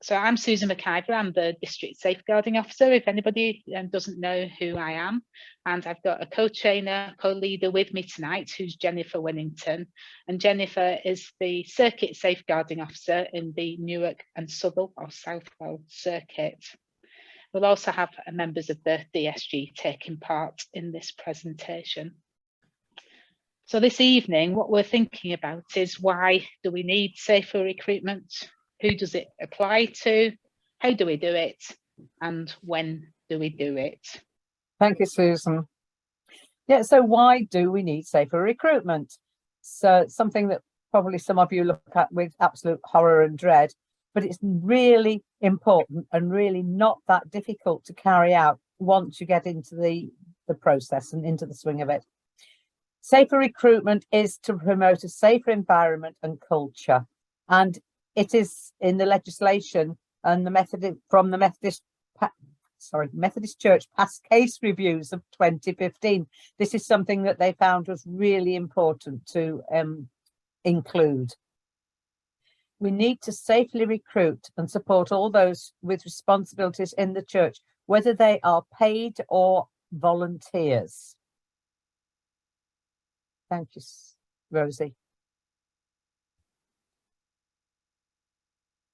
So I'm Susan McIver, I'm the District Safeguarding Officer, if anybody doesn't know who I am. And I've got a co-trainer, co-leader with me tonight, who's Jennifer Winnington. And Jennifer is the Circuit Safeguarding Officer in the Newark and Southwell or Southwell Circuit. We'll also have members of the DSG taking part in this presentation. So this evening, what we're thinking about is, why do we need safer recruitment? Who does it apply to? How do we do it? And when do we do it? Thank you, Susan. Yeah, so why do we need safer recruitment? So something that probably some of you look at with absolute horror and dread, but it's really important and really not that difficult to carry out once you get into the process and into the swing of it. Safer recruitment is to promote a safer environment and culture, and it is in the legislation and the Methodist Church past case reviews of 2015. This is something that they found was really important to include. We need to safely recruit and support all those with responsibilities in the church, whether they are paid or volunteers. Thank you, Rosie.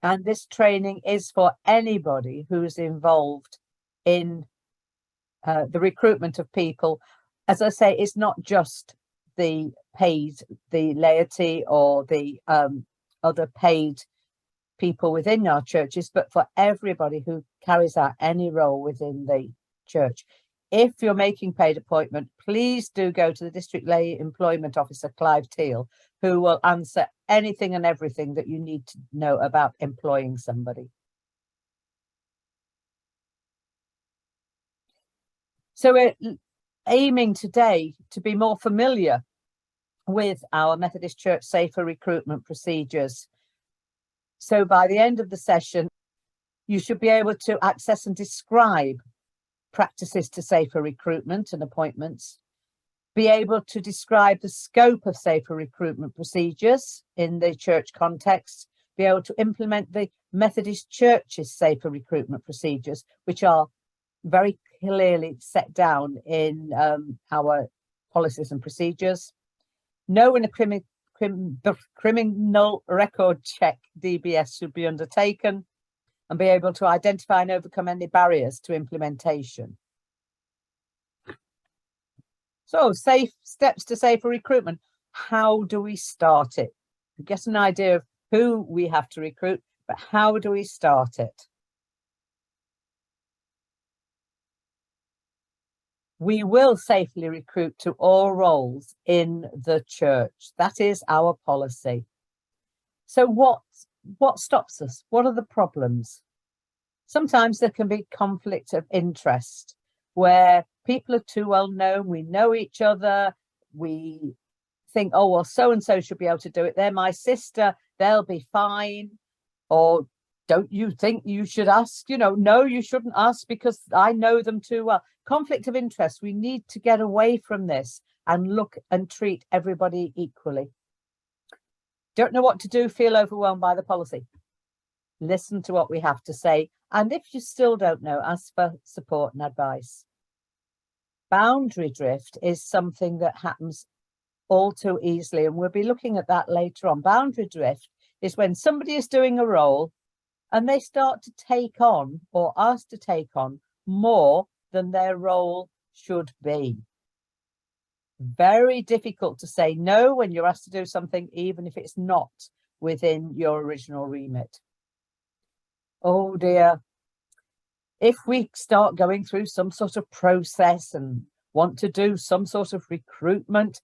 And this training is for anybody who's involved in the recruitment of people. As I say, it's not just the laity or the other paid people within our churches, but for everybody who carries out any role within the church. If you're making paid appointment, please do go to the District Lay Employment Officer, Clive Teal, who will answer anything and everything that you need to know about employing somebody. So we're aiming today to be more familiar with our Methodist Church safer recruitment procedures. So by the end of the session, you should be able to access and describe practices to safer recruitment and appointments, be able to describe the scope of safer recruitment procedures in the church context, be able to implement the Methodist Church's safer recruitment procedures, which are very clearly set down in our policies and procedures, know when a criminal record check, DBS, should be undertaken, and be able to identify and overcome any barriers to implementation. So, safe steps to safer recruitment. How do we start it? Get an idea of who we have to recruit, but how do we start it? We will safely recruit to all roles in the church. That is our policy. So what stops us? What are the problems? Sometimes there can be conflict of interest where people are too well known, we know each other, we think, oh, well, so-and-so should be able to do it. They're my sister, they'll be fine. Or don't you think you should ask? You know, no, you shouldn't ask because I know them too well. Conflict of interest. We need to get away from this and look and treat everybody equally. Don't know what to do, feel overwhelmed by the policy. Listen to what we have to say. And if you still don't know, ask for support and advice. Boundary drift is something that happens all too easily, and we'll be looking at that later on. Boundary drift is when somebody is doing a role and they start to take on or ask to take on more than their role should be. Very difficult to say no when you're asked to do something, even if it's not within your original remit. Oh dear. If we start going through some sort of process and want to do some sort of recruitment,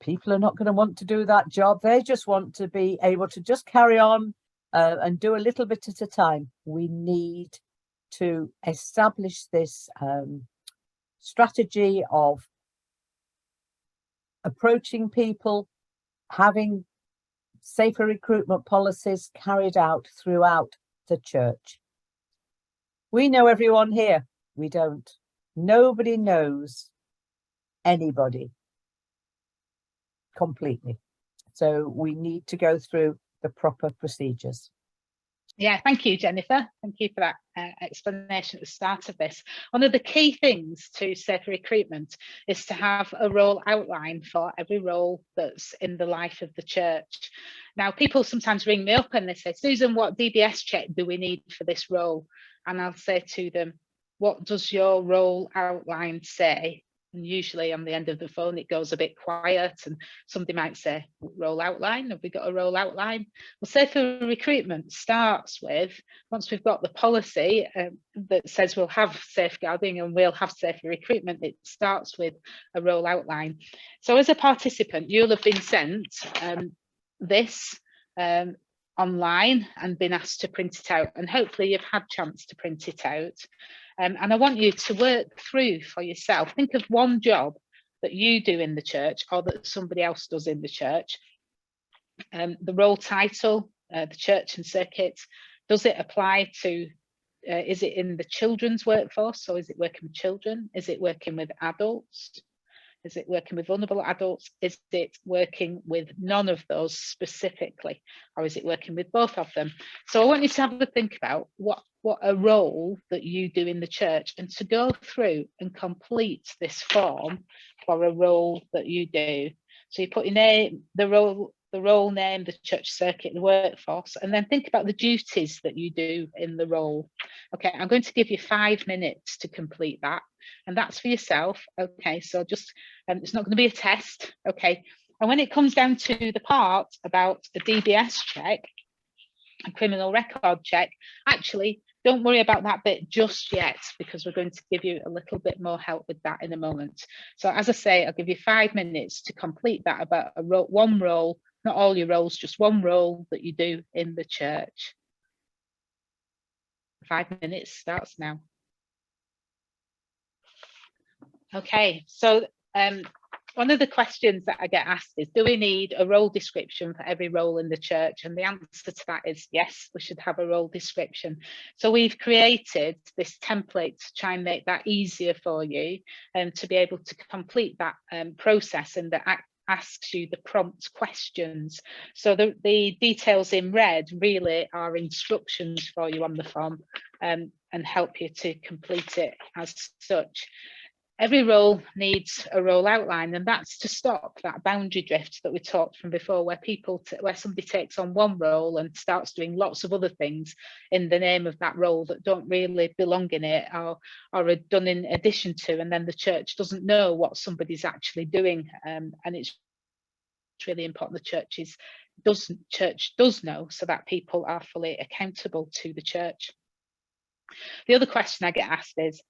people are not going to want to do that job. They just want to be able to just carry on and do a little bit at a time. We need to establish this strategy of approaching people, having safer recruitment policies carried out throughout the church. We know everyone here. We don't. Nobody knows anybody completely. So we need to go through the proper procedures. Yeah, thank you, Jennifer. Thank you for that explanation at the start of this. One of the key things to safer recruitment is to have a role outline for every role that's in the life of the church. Now, people sometimes ring me up and they say, Susan, what DBS check do we need for this role? And I'll say to them, what does your role outline say? And usually on the end of the phone, it goes a bit quiet and somebody might say, role outline, have we got a role outline? Well, safer recruitment starts with, once we've got the policy that says we'll have safeguarding and we'll have safer recruitment, it starts with a role outline. So as a participant, you'll have been sent this online and been asked to print it out, and hopefully you've had a chance to print it out. And I want you to work through for yourself. Think of one job that you do in the church or that somebody else does in the church. The role title, the church and circuit, does it apply to, is it in the children's workforce? So is it working with children? Is it working with adults? Is it working with vulnerable adults? Is it working with none of those specifically? Or is it working with both of them? So I want you to have a think about what a role that you do in the church, and to go through and complete this form for a role that you do. So you put your name, the role name, the church circuit, the workforce, and then think about the duties that you do in the role. Okay, I'm going to give you 5 minutes to complete that, and that's for yourself. Okay, so just, it's not going to be a test. Okay, and when it comes down to the part about a DBS check, a criminal record check, actually, don't worry about that bit just yet, because we're going to give you a little bit more help with that in a moment. So as I say, I'll give you 5 minutes to complete that about one role, not all your roles, just one role that you do in the church. 5 minutes starts now. Okay, so one of the questions that I get asked is, do we need a role description for every role in the church? And the answer to that is yes, we should have a role description. So we've created this template to try and make that easier for you, and to be able to complete that process, and that asks you the prompt questions. So the details in red really are instructions for you on the form, and help you to complete it as such. Every role needs a role outline, and that's to stop that boundary drift that we talked from before, where somebody takes on one role and starts doing lots of other things in the name of that role that don't really belong in it, or are done in addition to, and then the church doesn't know what somebody's actually doing. And it's really important the church does know, so that people are fully accountable to the church. The other question I get asked is,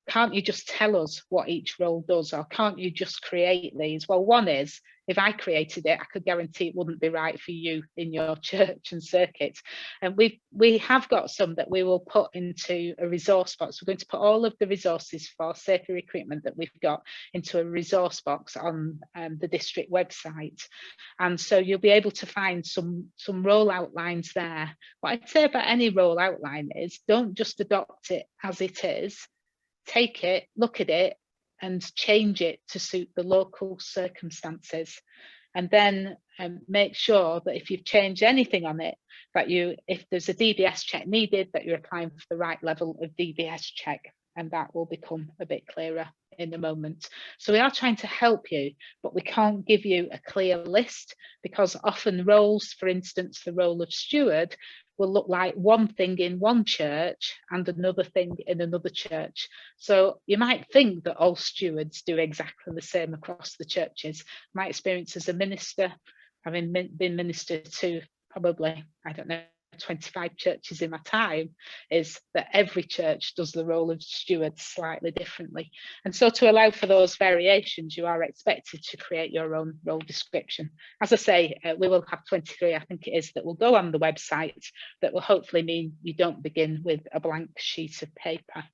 can't you just tell us what each role does, or can't you just create these? Well, one is, if I created it, I could guarantee it wouldn't be right for you in your church and circuit. And we have got some that we will put into a resource box. We're going to put all of the resources for safer recruitment that we've got into a resource box on the district website. And so you'll be able to find some role outlines there. What I'd say about any role outline is, don't just adopt it as it is. Take it, look at it, and change it to suit the local circumstances. And then make sure that if you've changed anything on it, that if there's a DBS check needed, that you're applying for the right level of DBS check, and that will become a bit clearer in a moment. So we are trying to help you, but we can't give you a clear list, because often roles, for instance, the role of steward, will look like one thing in one church and another thing in another church. So you might think that all stewards do exactly the same across the churches. My experience as a minister, having been minister to probably, I don't know, 25 churches in my time, is that every church does the role of steward slightly differently. And so to allow for those variations, you are expected to create your own role description. As I say, we will have 23, I think it is, that will go on the website, that will hopefully mean you don't begin with a blank sheet of paper.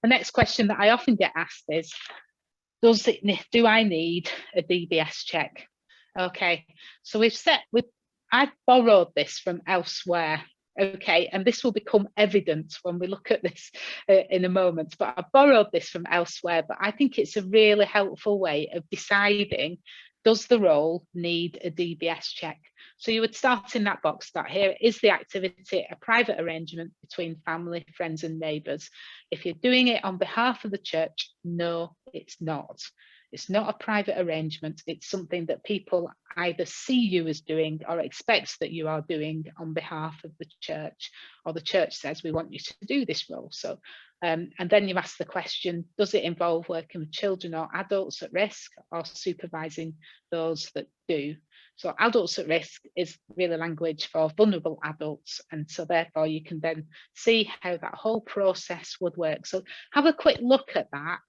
The next question that I often get asked is, do I need a DBS check? Okay, so I've borrowed this from elsewhere, okay, and this will become evident when we look at this in a moment, but I've borrowed this from elsewhere, but I think it's a really helpful way of deciding, does the role need a DBS check? So you would start in that box, start here. Is the activity a private arrangement between family, friends and neighbours? If you're doing it on behalf of the church, no, it's not. It's not a private arrangement. It's something that people either see you as doing or expect that you are doing on behalf of the church, or the church says, we want you to do this role. So, and then you ask the question, does it involve working with children or adults at risk, or supervising those that do? So adults at risk is really language for vulnerable adults. And so therefore you can then see how that whole process would work. So have a quick look at that,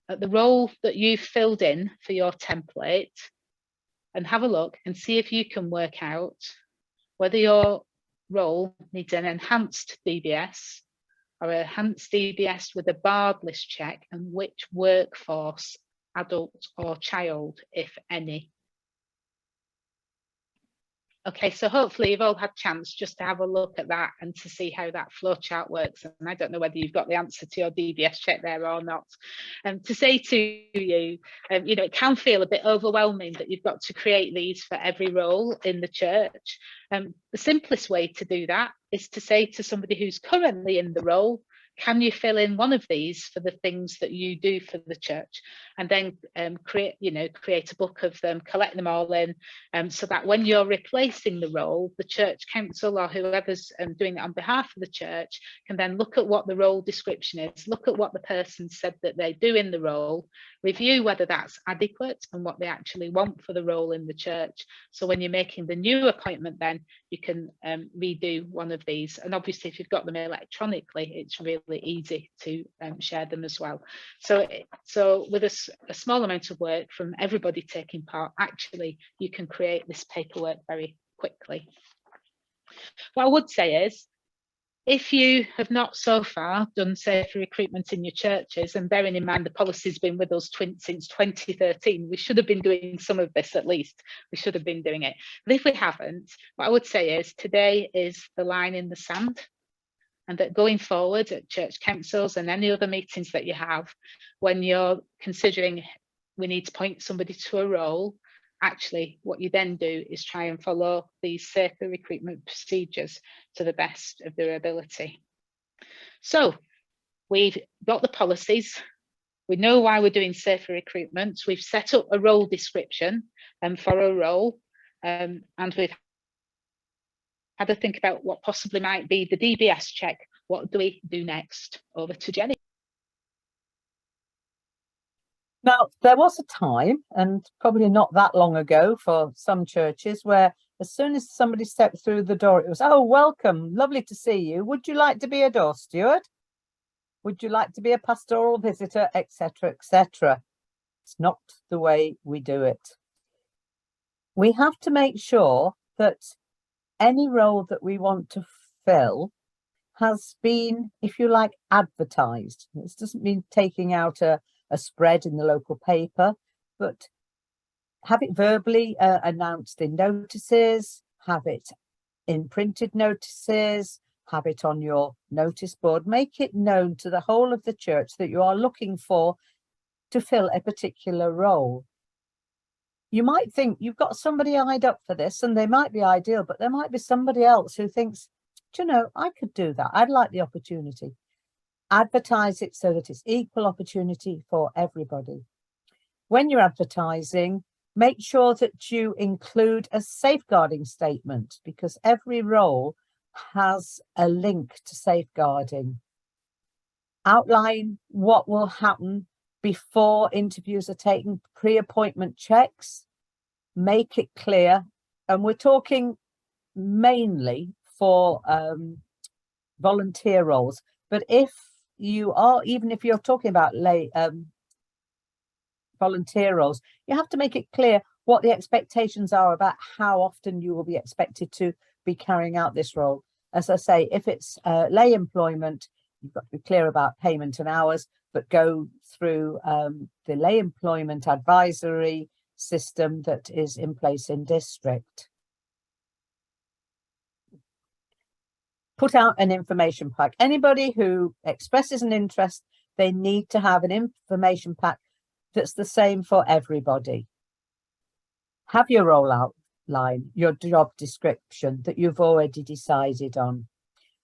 at the role that you've filled in for your template, and have a look and see if you can work out whether your role needs an enhanced DBS or an enhanced DBS with a barred list check, and which workforce, adult or child, if any. Okay, so hopefully you've all had a chance just to have a look at that and to see how that flowchart works. And I don't know whether you've got the answer to your DBS check there or not. To say to you, you know, it can feel a bit overwhelming that you've got to create these for every role in the church. The simplest way to do that is to say to somebody who's currently in the role, can you fill in one of these for the things that you do for the church? And then create a book of them, collect them all in, so that when you're replacing the role, the church council or whoever's doing it on behalf of the church can then look at what the role description is, look at what the person said that they do in the role, review whether that's adequate and what they actually want for the role in the church. So when you're making the new appointment, then you can redo one of these. And obviously, if you've got them electronically, it's really easy to share them as well. So with a small amount of work from everybody taking part, actually, you can create this paperwork very quickly. What I would say is, if you have not so far done safer recruitment in your churches, and bearing in mind the policy's been with us since 2013, we should have been doing some of this at least. We should have been doing it. But if we haven't, what I would say is today is the line in the sand, and that going forward at church councils and any other meetings that you have, when you're considering we need to appoint somebody to a role, actually what you then do is try and follow these safer recruitment procedures to the best of their ability. So we've got the policies, we know why we're doing safer recruitment, we've set up a role description for a role, and we've had to think about what possibly might be the DBS check. What do we do next? Over to Jenny. Now, there was a time, and probably not that long ago for some churches, where as soon as somebody stepped through the door, it was, oh, welcome, lovely to see you. Would you like to be a door steward? Would you like to be a pastoral visitor, etc., etc.? It's not the way we do it. We have to make sure that any role that we want to fill has been, if you like, advertised. This doesn't mean taking out a spread in the local paper, but have it verbally announced in notices, have it in printed notices, have it on your notice board, make it known to the whole of the church that you are looking for to fill a particular role. You might think you've got somebody eyed up for this and they might be ideal, but there might be somebody else who thinks, do you know, I could do that. I'd like the opportunity. Advertise it so that it's equal opportunity for everybody. When you're advertising, make sure that you include a safeguarding statement, because every role has a link to safeguarding. Outline what will happen before interviews are taken, pre-appointment checks, make it clear. And we're talking mainly for volunteer roles, but if you are, even if you're talking about volunteer roles, you have to make it clear what the expectations are about how often you will be expected to be carrying out this role. As I say, if it's lay employment, you've got to be clear about payment and hours, but go through the lay employment advisory system that is in place in district. Put out an information pack. Anybody who expresses an interest, they need to have an information pack that's the same for everybody. Have your rollout outline, your job description that you've already decided on.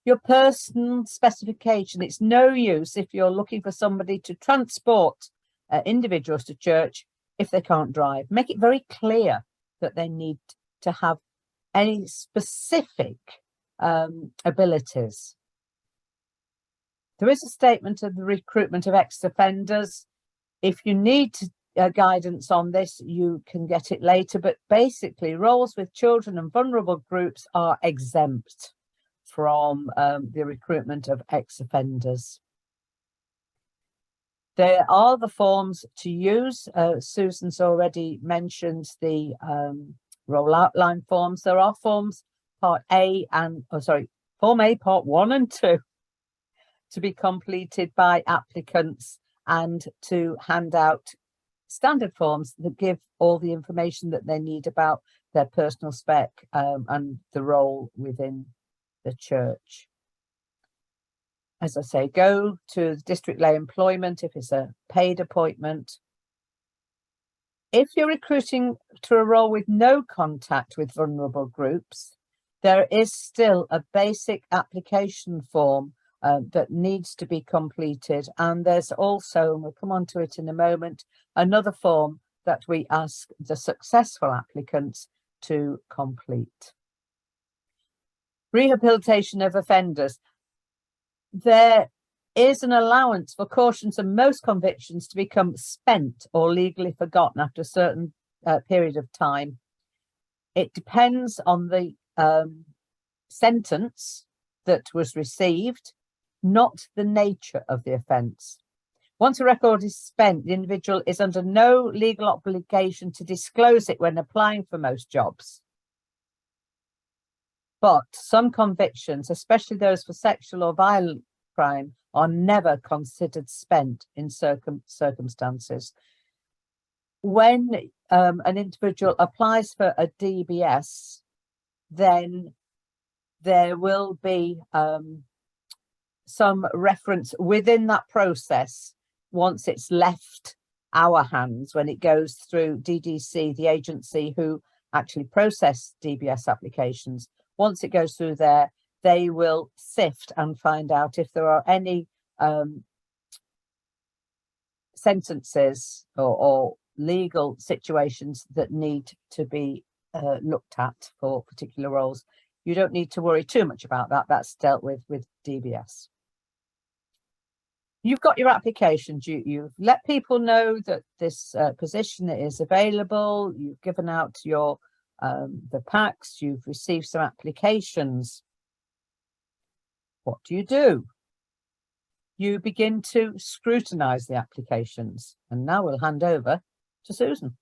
Your personal specification. It's no use if you're looking for somebody to transport individuals to church if they can't drive. Make it very clear that they need to have any specific abilities. There is a statement of the recruitment of ex-offenders. If you need guidance on this, you can get it later, but basically roles with children and vulnerable groups are exempt from the recruitment of ex-offenders. There are the forms to use. Susan's already mentioned the role outline forms. There are forms Form A, Part 1 and 2 to be completed by applicants, and to hand out standard forms that give all the information that they need about their personal spec and the role within the church. As I say, go to district lay employment if it's a paid appointment. If you're recruiting to a role with no contact with vulnerable groups, there is still a basic application form that needs to be completed. And there's also, and we'll come on to it in a moment, another form that we ask the successful applicants to complete. Rehabilitation of offenders. There is an allowance for cautions and most convictions to become spent or legally forgotten after a certain period of time. It depends on the sentence that was received, not the nature of the offence. Once a record is spent, the individual is under no legal obligation to disclose it when applying for most jobs. But some convictions, especially those for sexual or violent crime, are never considered spent in circumstances. When an individual applies for a DBS, then there will be some reference within that process once it's left our hands, when it goes through DDC, the agency who actually process DBS applications. Once it goes through there, they will sift and find out if there are any sentences or legal situations that need to be looked at for particular roles. You don't need to worry too much about that. That's dealt with DBS. You've got your applications. You've let people know that this position is available. You've given out your the packs. You've received some applications. What do? You begin to scrutinise the applications. And now we'll hand over to Susan.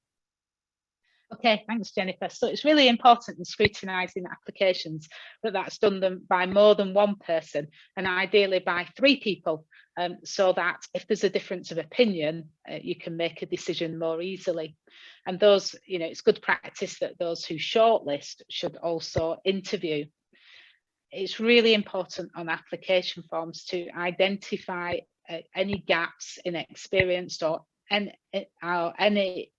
Okay, thanks, Jennifer. So it's really important in scrutinising applications that that's done by more than one person, and ideally by 3 people, so that if there's a difference of opinion, you can make a decision more easily. And those, it's good practice that those who shortlist should also interview. It's really important on application forms to identify any gaps in experience or any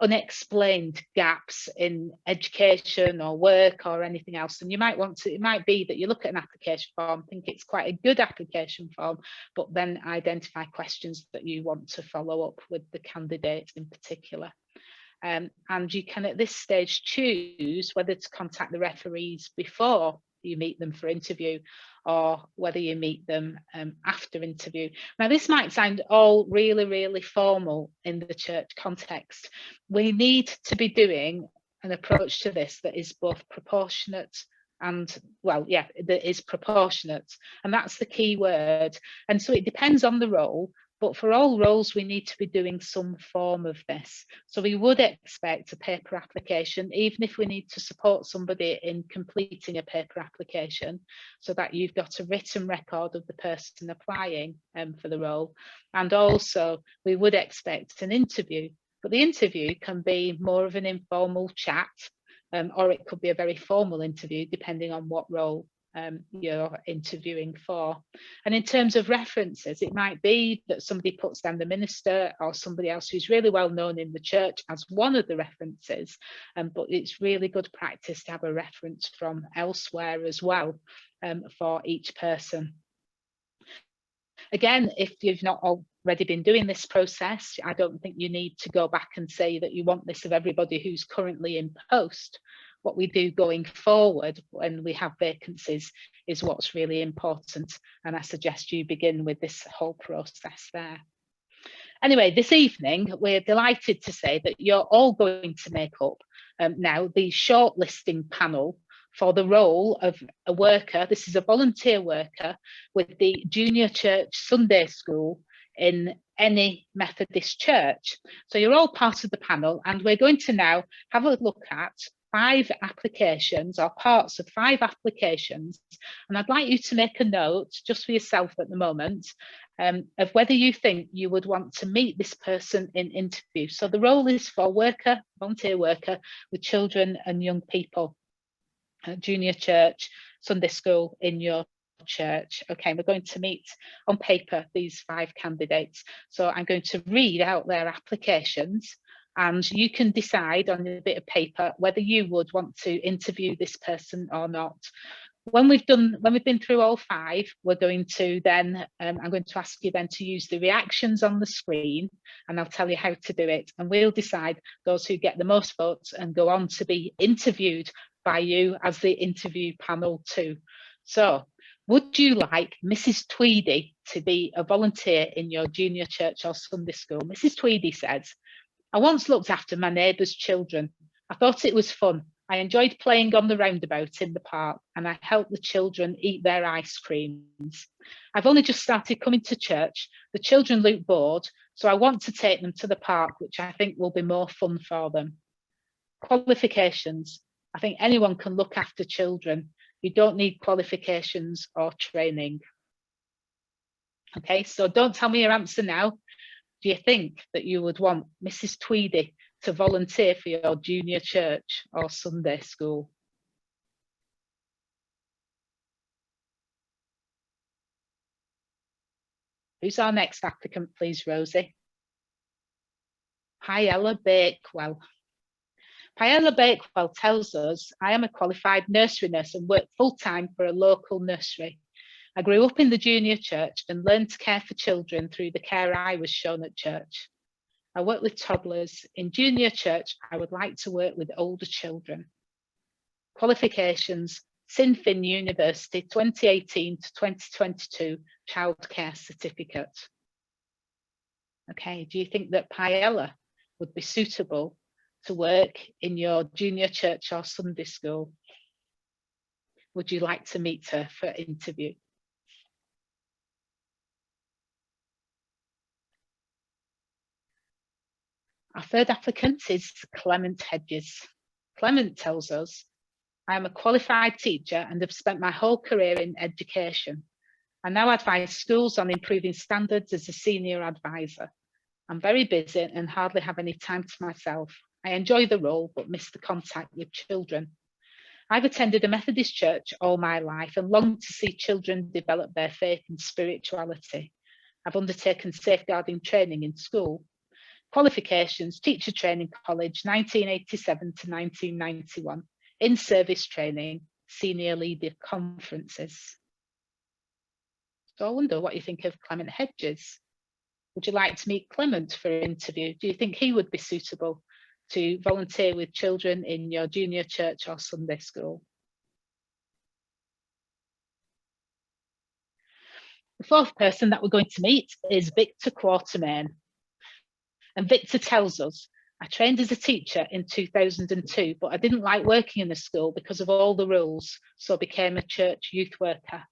unexplained gaps in education or work or anything else. And you might want to, it might be that you look at an application form, think it's quite a good application form, but then identify questions that you want to follow up with the candidate in particular. And you can at this stage choose whether to contact the referees before you meet them for interview, or whether you meet them after interview. Now, this might sound all really, really formal in the church context. We need to be doing an approach to this that is both proportionate and, well, yeah, that is proportionate. And that's the key word. And so it depends on the role. But for all roles, we need to be doing some form of this. So we would expect a paper application, even if we need to support somebody in completing a paper application, so that you've got a written record of the person applying for the role. And also, we would expect an interview, but the interview can be more of an informal chat, or it could be a very formal interview, depending on what role you're interviewing for. And in terms of references, it might be that somebody puts down the minister or somebody else who's really well known in the church as one of the references, but it's really good practice to have a reference from elsewhere as well for each person. Again, if you've not already been doing this process, I don't think you need to go back and say that you want this of everybody who's currently in post. What we do going forward when we have vacancies is what's really important, and I suggest you begin with this whole process there. Anyway, this evening we're delighted to say that you're all going to make up now the shortlisting panel for the role of a worker. This is a volunteer worker with the Junior Church Sunday School in any Methodist church. So you're all part of the panel, and we're going to now have a look at 5 applications, or parts of 5 applications, and I'd like you to make a note just for yourself at the moment of whether you think you would want to meet this person in interview. So the role is for volunteer worker with children and young people, junior church, Sunday school in your church. Okay, we're going to meet on paper these 5 candidates. So I'm going to read out their applications, and you can decide on a bit of paper whether you would want to interview this person or not. When we've been through all 5, we're going to then, I'm going to ask you then to use the reactions on the screen, and I'll tell you how to do it. And we'll decide those who get the most votes and go on to be interviewed by you as the interview panel too. So, would you like Mrs. Tweedy to be a volunteer in your junior church or Sunday school? Mrs. Tweedy says, I once looked after my neighbour's children. I thought it was fun. I enjoyed playing on the roundabout in the park, and I helped the children eat their ice creams. I've only just started coming to church. The children look bored, so I want to take them to the park, which I think will be more fun for them. Qualifications. I think anyone can look after children. You don't need qualifications or training. Okay, so don't tell me your answer now. Do you think that you would want Mrs. Tweedy to volunteer for your junior church or Sunday school? Who's our next applicant, please, Rosie? Paella Bakewell. Paella Bakewell tells us, I am a qualified nursery nurse and work full-time for a local nursery. I grew up in the junior church and learned to care for children through the care I was shown at church. I work with toddlers. In junior church, I would like to work with older children. Qualifications, Sinfin University 2018 to 2022 childcare certificate. Okay, do you think that Paella would be suitable to work in your junior church or Sunday school? Would you like to meet her for interview? Our 3rd applicant is Clement Hedges. Clement tells us, I am a qualified teacher and have spent my whole career in education. I now advise schools on improving standards as a senior advisor. I'm very busy and hardly have any time to myself. I enjoy the role but miss the contact with children. I've attended a Methodist church all my life and long to see children develop their faith and spirituality. I've undertaken safeguarding training in school. Qualifications, Teacher Training College, 1987 to 1991. In-service training, senior leader conferences. So I wonder what you think of Clement Hedges. Would you like to meet Clement for an interview? Do you think he would be suitable to volunteer with children in your junior church or Sunday school? The 4th person that we're going to meet is Victor Quartermain. And Victor tells us, I trained as a teacher in 2002, but I didn't like working in the school because of all the rules, so I became a church youth worker.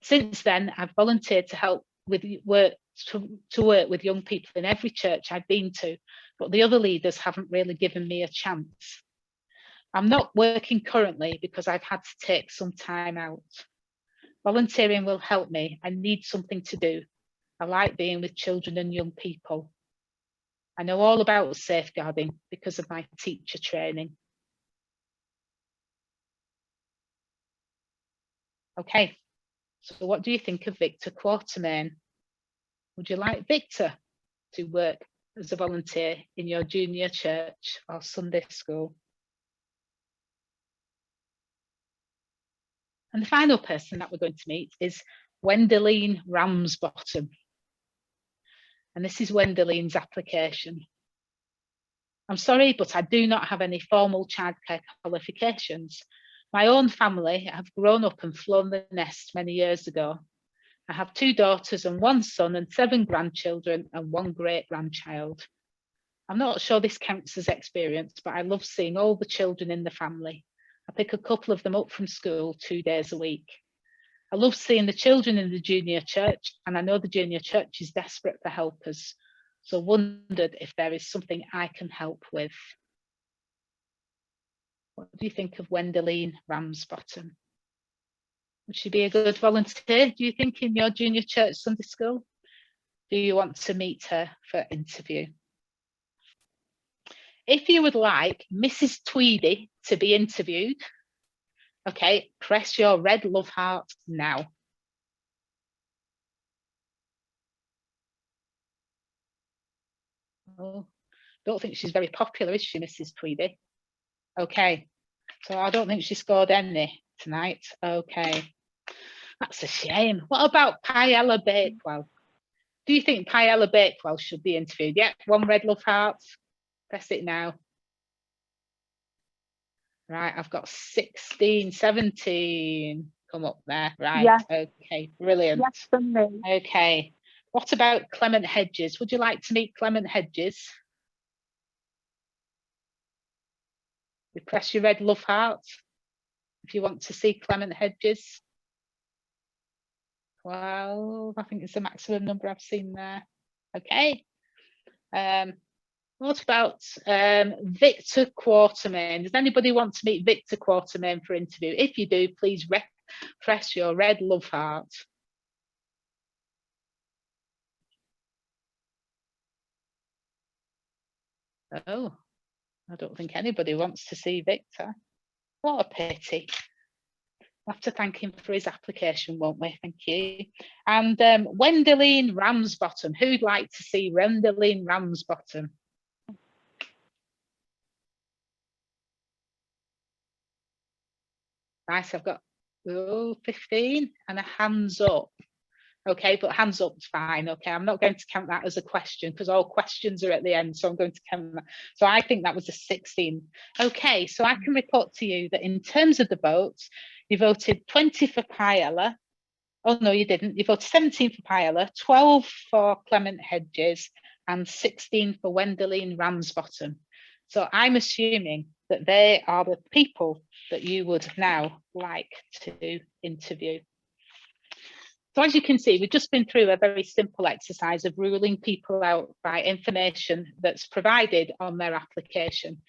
Since then, I've volunteered to help with work to work with young people in every church I've been to, but the other leaders haven't really given me a chance. I'm not working currently because I've had to take some time out. Volunteering will help me. I need something to do. I like being with children and young people. I know all about safeguarding because of my teacher training. Okay, so what do you think of Victor Quartermain? Would you like Victor to work as a volunteer in your junior church or Sunday school? And the final person that we're going to meet is Wendeline Ramsbottom. And this is Wendeline's application. I'm sorry, but I do not have any formal childcare qualifications. My own family have grown up and flown the nest many years ago. I have 2 daughters and 1 son and 7 grandchildren and 1 great-grandchild. I'm not sure this counts as experience, but I love seeing all the children in the family. I pick a couple of them up from school 2 days a week. I love seeing the children in the junior church, and I know the junior church is desperate for helpers. So wondered if there is something I can help with. What do you think of Wendeline Ramsbottom? Would she be a good volunteer, do you think, in your junior church Sunday school? Do you want to meet her for interview? If you would like Mrs. Tweedy to be interviewed, okay, press your red love heart now. Oh, don't think she's very popular, is she, Mrs. Tweedy? Okay, so I don't think she scored any tonight. Okay, that's a shame. What about Paella Bakewell? Do you think Paella Bakewell should be interviewed? Yeah, 1 red love heart. Press it now. Right, I've got 16, 17 come up there. Right, yes. Okay, brilliant. Yes, from me. Okay, what about Clement Hedges? Would you like to meet Clement Hedges? You press your red love heart if you want to see Clement Hedges. Well, I think it's the maximum number I've seen there. Okay. What about Victor Quartermain? Does anybody want to meet Victor Quartermain for interview? If you do, please press your red love heart. Oh, I don't think anybody wants to see Victor. What a pity. We'll have to thank him for his application, won't we? Thank you. And Wendeline Ramsbottom. Who'd like to see Wendeline Ramsbottom? Nice, I've got 15 and a hands up. Okay, but hands up's fine. Okay, I'm not going to count that as a question because all questions are at the end, so I'm going to count that. So I think that was a 16. Okay, so I can report to you that in terms of the votes, you voted 20 for Paella. Oh no, you didn't. You voted 17 for Paella, 12 for Clement Hedges, and 16 for Wendeline Ramsbottom. So I'm assuming that they are the people that you would now like to interview. So as you can see, we've just been through a very simple exercise of ruling people out by information that's provided on their application.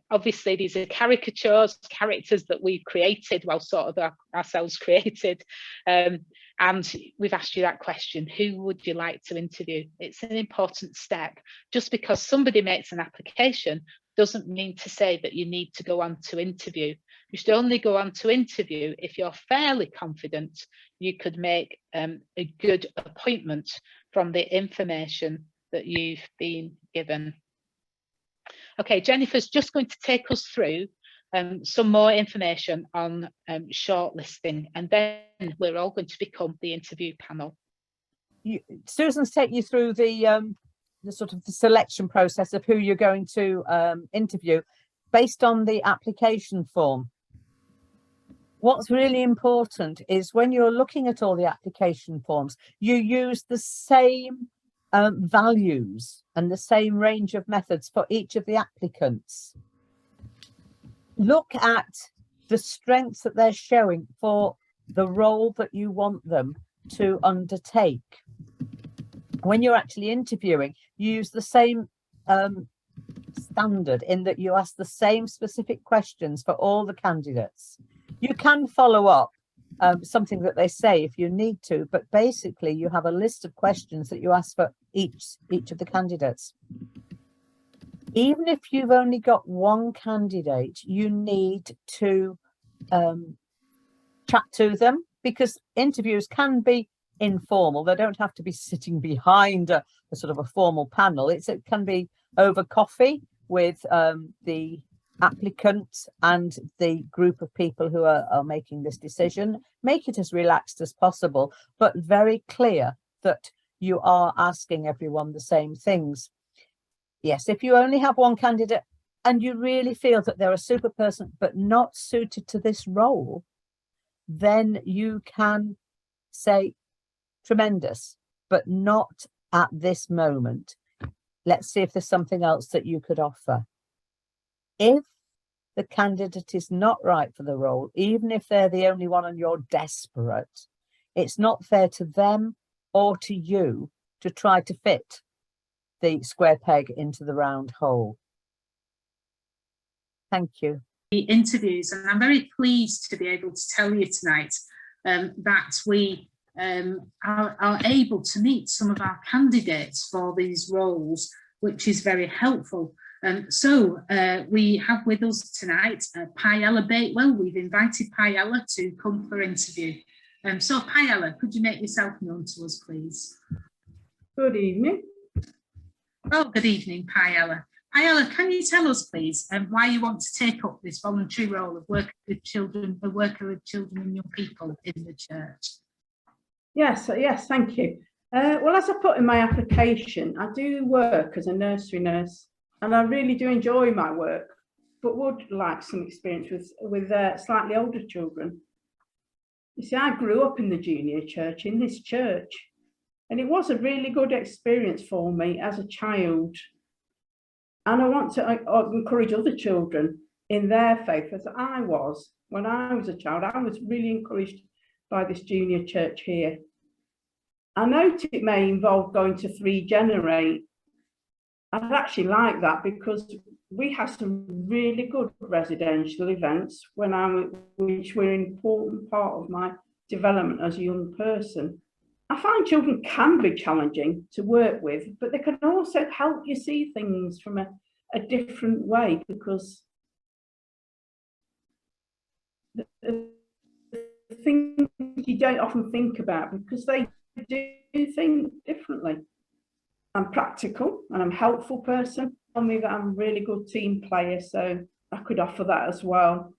Obviously, these are caricatures, characters that we've created, well, sort of ourselves created. And we've asked you that question, who would you like to interview? It's an important step. Just because somebody makes an application doesn't mean to say that you need to go on to interview. You should only go on to interview if you're fairly confident you could make a good appointment from the information that you've been given. Okay, Jennifer's just going to take us through some more information on shortlisting, and then we're all going to become the interview panel. Susan's take you through the sort of the selection process of who you're going to interview based on the application form. What's really important is when you're looking at all the application forms, you use the same values and the same range of methods for each of the applicants. Look at the strengths that they're showing for the role that you want them to undertake. When you're actually interviewing, you use the same standard in that you ask the same specific questions for all the candidates. You can follow up something that they say if you need to, but basically you have a list of questions that you ask for each of the candidates. Even if you've only got one candidate, you need to chat to them, because interviews can be informal. They don't have to be sitting behind a sort of a formal panel. It can be over coffee with the applicant and the group of people who are making this decision. Make it as relaxed as possible, but very clear that you are asking everyone the same things. Yes, if you only have one candidate and you really feel that they're a super person but not suited to this role, then you can say tremendous, but not at this moment. Let's see if there's something else that you could offer. If the candidate is not right for the role, even if they're the only one and you're desperate, it's not fair to them or to you to try to fit the square peg into the round hole. Thank you. The interviews, and I'm very pleased to be able to tell you tonight that we are able to meet some of our candidates for these roles, which is very helpful. So we have with us tonight Paella Batewell. We've invited Paella to come for interview. So Paella, could you make yourself known to us, please? Good evening. Oh, good evening, Paella. Paella, can you tell us, please, why you want to take up this voluntary role of worker with children and young people in the church? Yes, thank you. Well, as I put in my application, I do work as a nursery nurse, and I really do enjoy my work, but would like some experience with slightly older children. You see, I grew up in the junior church, in this church, and it was a really good experience for me as a child. And I want to encourage other children in their faith, as I was. When I was a child, I was really encouraged by this junior church here. I note it may involve going to 3 Generate. I'd actually like that, because we had some really good residential events which were an important part of my development as a young person. I find children can be challenging to work with, but they can also help you see things from a different way, because the things you don't often think about, because they do things differently. I'm practical and I'm a helpful person. Tell me that I'm a really good team player, so I could offer that as well.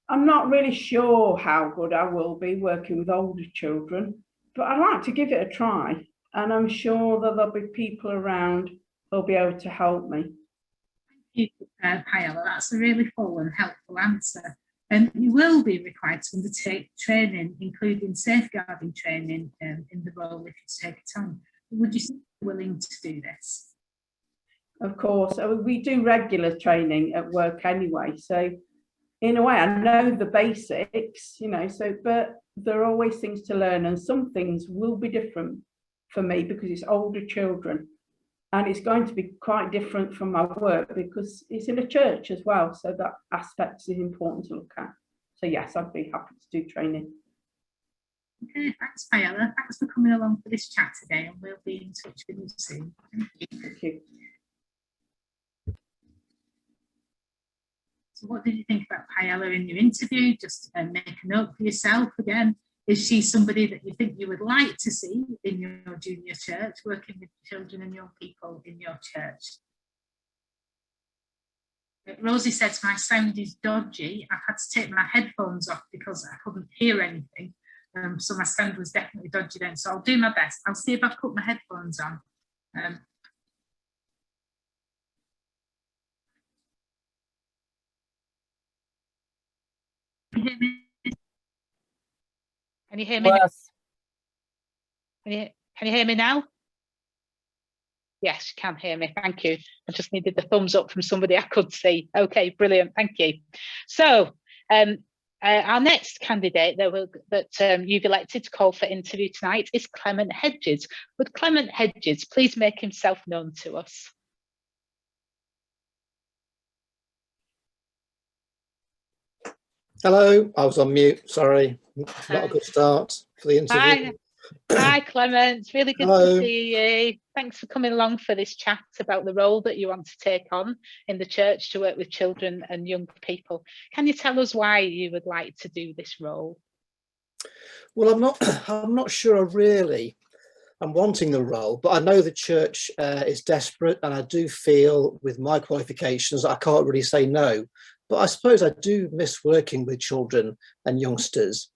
I'm not really sure how good I will be working with older children, but I'd like to give it a try, and I'm sure that there'll be people around who'll be able to help me. Thank you, Paella. That's a really full and helpful answer. And you will be required to undertake training, including safeguarding training in the role if you take it on. Would you be willing to do this? Of course, we do regular training at work anyway, so in a way I know the basics, but there are always things to learn, and some things will be different for me because it's older children, and it's going to be quite different from my work because it's in a church as well, so that aspect is important to look at. So yes, I'd be happy to do training. Okay, thanks, Paella. Thanks for coming along for this chat today, and we'll be in touch with you soon. Thank you. Thank you. So what did you think about Paella in your interview? Just make a note for yourself again. Is she somebody that you think you would like to see in your junior church, working with children and young people in your church? Rosie says my sound is dodgy. I've had to take my headphones off because I couldn't hear anything. So my sound was definitely dodgy then. So I'll do my best. I'll see if I've put my headphones on. Can you hear me? Can you hear me? Yes. Can you hear me now? Yes, you can hear me. Thank you. I just needed the thumbs up from somebody I could see. Okay, brilliant. Thank you. So our next candidate that you've elected to call for interview tonight is Clement Hedges. Would Clement Hedges please make himself known to us? Hello, I was on mute, sorry. Not a good start for the interview. Hi Clement, really good Hello. to see you. Thanks for coming along for this chat about the role that you want to take on in the church to work with children and young people. Can you tell us why you would like to do this role? Well, I'm not sure I'm wanting the role, but I know the church is desperate, and I do feel with my qualifications I can't really say no. But I suppose I do miss working with children and youngsters.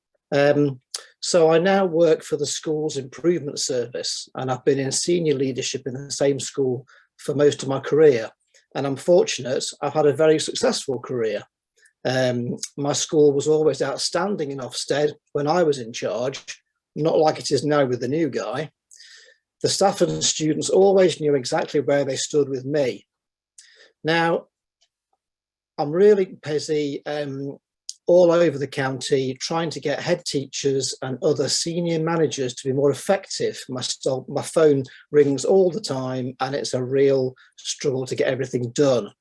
So I now work for the school's improvement service, and I've been in senior leadership in the same school for most of my career. And I'm fortunate, I've had a very successful career. My school was always outstanding in Ofsted when I was in charge, not like it is now with the new guy. The staff and students always knew exactly where they stood with me. Now, I'm really busy all over the county trying to get head teachers and other senior managers to be more effective. My phone rings all the time, and it's a real struggle to get everything done.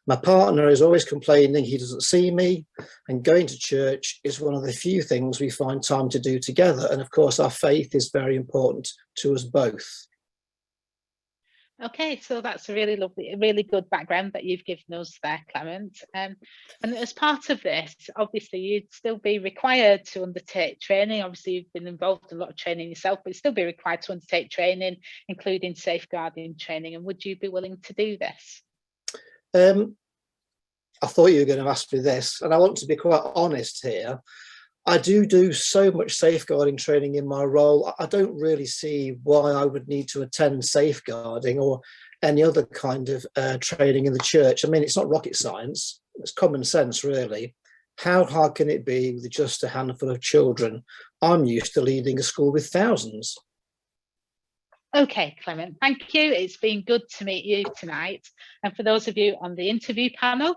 My partner is always complaining he doesn't see me, and going to church is one of the few things we find time to do together. And of course, our faith is very important to us both. Okay, so that's a really lovely, really good background that you've given us there, Clement. And as part of this, obviously, you'd still be required to undertake training. Obviously, you've been involved in a lot of training yourself, but you'd still be required to undertake training, including safeguarding training. And would you be willing to do this? I thought you were going to ask me this, and I want to be quite honest here. I do so much safeguarding training in my role. I don't really see why I would need to attend safeguarding or any other kind of training in the church. I mean, it's not rocket science. It's common sense, really. How hard can it be with just a handful of children? I'm used to leading a school with thousands. Okay, Clement, thank you. It's been good to meet you tonight. And for those of you on the interview panel,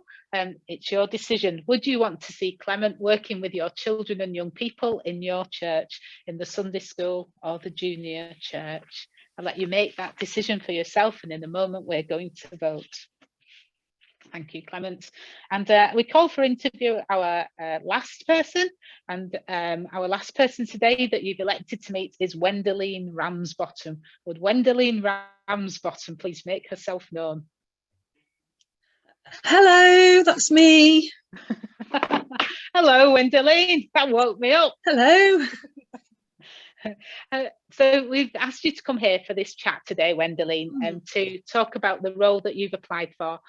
it's your decision. Would you want to see Clement working with your children and young people in your church, in the Sunday school or the junior church? I'll let you make that decision for yourself, and in a moment we're going to vote. Thank you, Clement. And we call for interview our last person, and our last person today that you've elected to meet is Wendelene Ramsbottom. Would Wendelene Ramsbottom please make herself known? Hello, that's me. Hello, Wendelene. That woke me up. Hello. So we've asked you to come here for this chat today, Wendelene, to talk about the role that you've applied for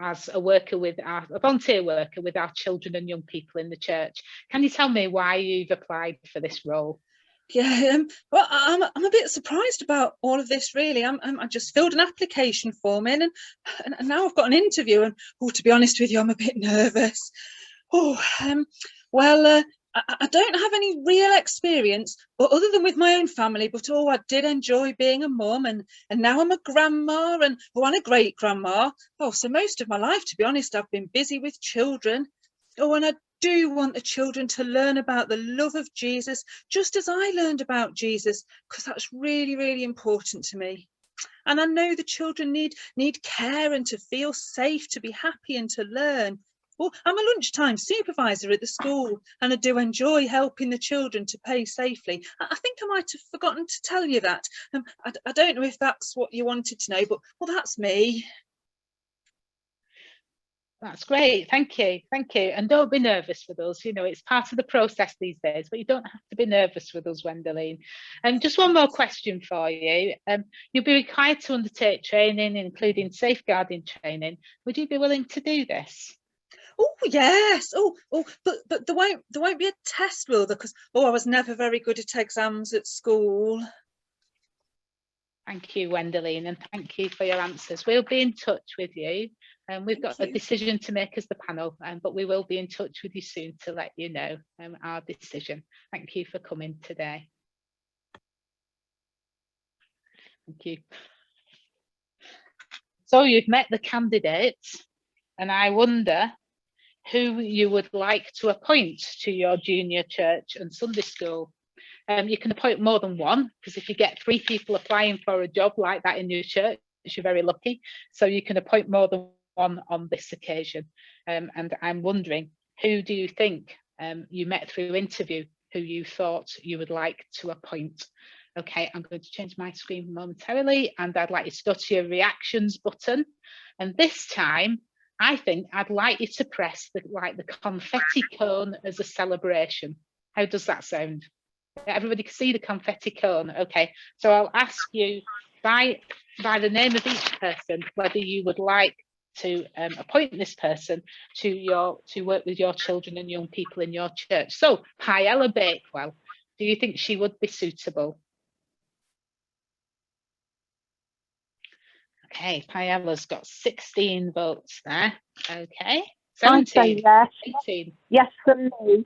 as a volunteer worker with our children and young people in the church. Can you tell me why you've applied for this role? Yeah, well, I'm a bit surprised about all of this, really. I just filled an application form in, and now I've got an interview. And to be honest with you, I'm a bit nervous. I don't have any real experience, other than with my own family. But I did enjoy being a mum, and now I'm a grandma, and a great grandma. So most of my life, to be honest, I've been busy with children. And I do want the children to learn about the love of Jesus, just as I learned about Jesus, because that's really, really important to me. And I know the children need care and to feel safe, to be happy and to learn. Well, I'm a lunchtime supervisor at the school, and I do enjoy helping the children to pay safely. I think I might have forgotten to tell you that. I don't know if that's what you wanted to know, but that's me. That's great. Thank you. Thank you. And don't be nervous with us. You know, it's part of the process these days, but you don't have to be nervous with us, Wendelene. And just one more question for you. You'll be required to undertake training, including safeguarding training. Would you be willing to do this? Oh yes. But there won't be a test, will there? Because I was never very good at exams at school. Thank you, Wendelene, and thank you for your answers. We'll be in touch with you. And we've got a decision to make as the panel, but we will be in touch with you soon to let you know our decision. Thank you for coming today. Thank you. So you've met the candidates, and I wonder who you would like to appoint to your junior church and Sunday school. You can appoint more than one, because if you get 3 people applying for a job like that in your church, you're very lucky. So you can appoint more than one on this occasion. And I'm wondering, who do you think you met through interview, who you thought you would like to appoint? Okay, I'm going to change my screen momentarily, and I'd like you to go to your reactions button. And this time, I think I'd like you to press the confetti cone as a celebration. How does that sound? Everybody can see the confetti cone. Okay, so I'll ask you by the name of each person whether you would like to appoint this person to work with your children and young people in your church. So Paella Bakewell, do you think she would be suitable? Okay, Paella's got 16 votes there. Okay, I say 17, yes. 18. Yes from me.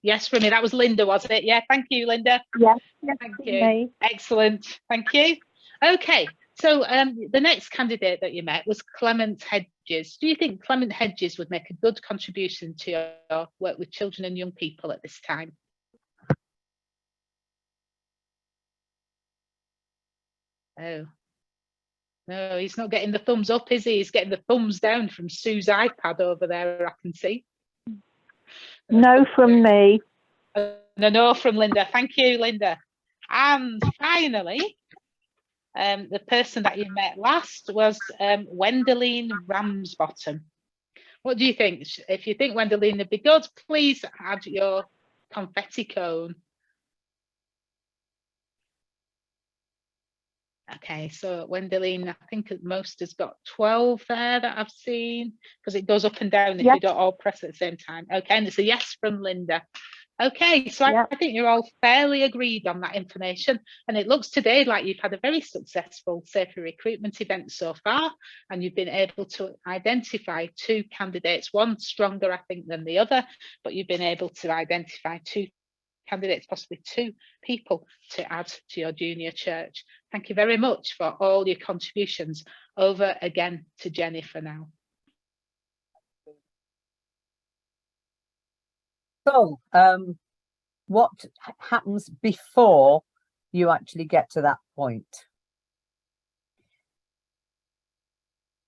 Yes from me. That was Linda, wasn't it? Yeah, thank you, Linda. Yes, yes Thank from you. me. Excellent. Thank you. Okay, so the next candidate that you met was Clement Hedges. Do you think Clement Hedges would make a good contribution to your work with children and young people at this time? Oh, no, he's not getting the thumbs up, is he? He's getting the thumbs down from Sue's iPad over there, I can see. No from me. No from Linda. Thank you, Linda. And finally, the person that you met last was Wendeline Ramsbottom. What do you think? If you think Wendeline would be good, please add your confetti cone. Okay, so Wendeline, I think at most has got 12 there that I've seen, because it goes up and down if Yes. you don't all press at the same time. Okay, and it's a yes from Linda. Okay, so Yep. I think you're all fairly agreed on that information, and it looks today like you've had a very successful Safer Recruitment event so far, and you've been able to identify 2 candidates, one stronger I think than the other, but you've been able to identify 2 candidates, possibly 2 people to add to your junior church. Thank you very much for all your contributions. Over again to Jennifer now. So, what happens before you actually get to that point?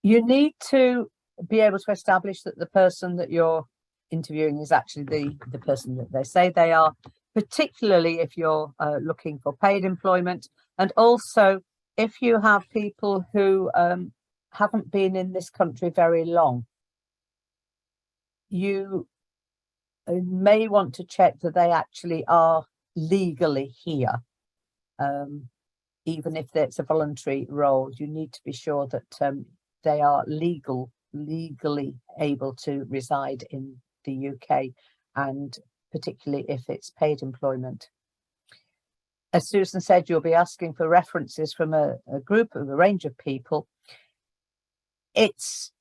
You need to be able to establish that the person that you're interviewing is actually the person that they say they are, particularly if you're looking for paid employment, and also if you have people who haven't been in this country very long. You may want to check that they actually are legally here. Even if it's a voluntary role, you need to be sure that they are legally able to reside in the UK, and particularly if it's paid employment. As Susan said, you'll be asking for references from a group of a range of people. It's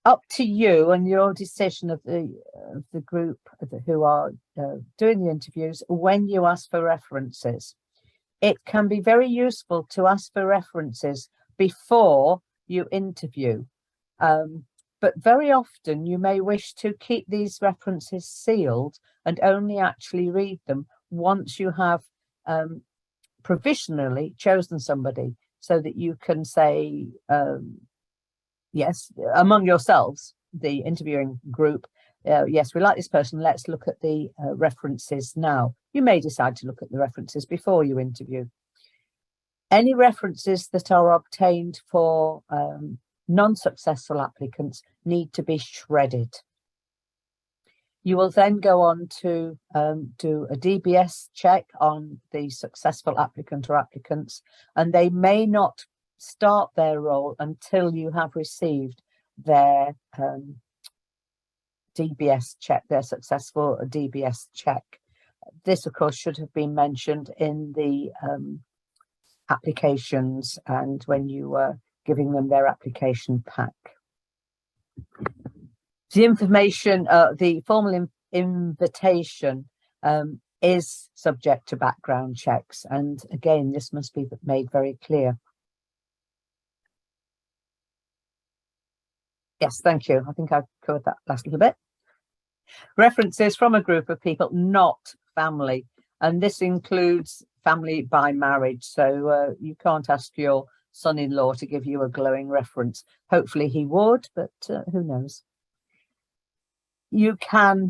up to you and your decision of the group who are doing the interviews when you ask for references. It can be very useful to ask for references before you interview, but very often you may wish to keep these references sealed and only actually read them once you have provisionally chosen somebody, so that you can say, yes, among yourselves, the interviewing group, yes, we like this person, let's look at the references now. You may decide to look at the references before you interview. Any references that are obtained for non-successful applicants need to be shredded. You will then go on to do a DBS check on the successful applicant or applicants, and they may not start their role until you have received their DBS check, their successful DBS check. This, of course, should have been mentioned in the applications and when you were giving them their application pack. The information, the formal invitation is subject to background checks, and again, this must be made very clear. Yes, thank you. I think I've covered that last little bit. References from a group of people, not family, and this includes family by marriage. So you can't ask your son-in-law to give you a glowing reference. Hopefully he would, but who knows. You can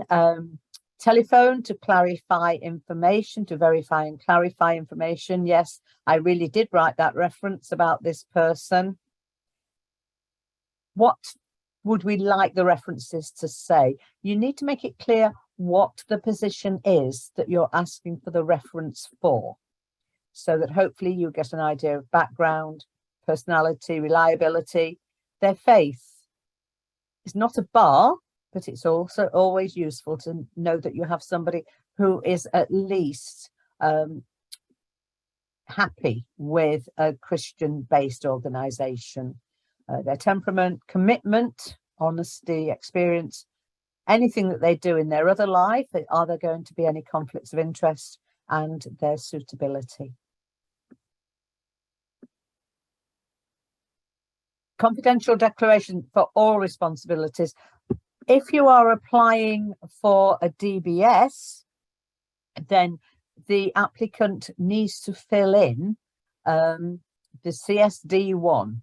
telephone to clarify information, to verify and clarify information. Yes, I really did write that reference about this person. What would we like the references to say? You need to make it clear what the position is that you're asking for the reference for, so that hopefully you get an idea of background, personality, reliability. Their faith is not a bar, but it's also always useful to know that you have somebody who is at least happy with a Christian-based organisation. Their temperament, commitment, honesty, experience, anything that they do in their other life, are there going to be any conflicts of interest, and their suitability. Confidential declaration for all responsibilities. If you are applying for a DBS, then the applicant needs to fill in the CSD1,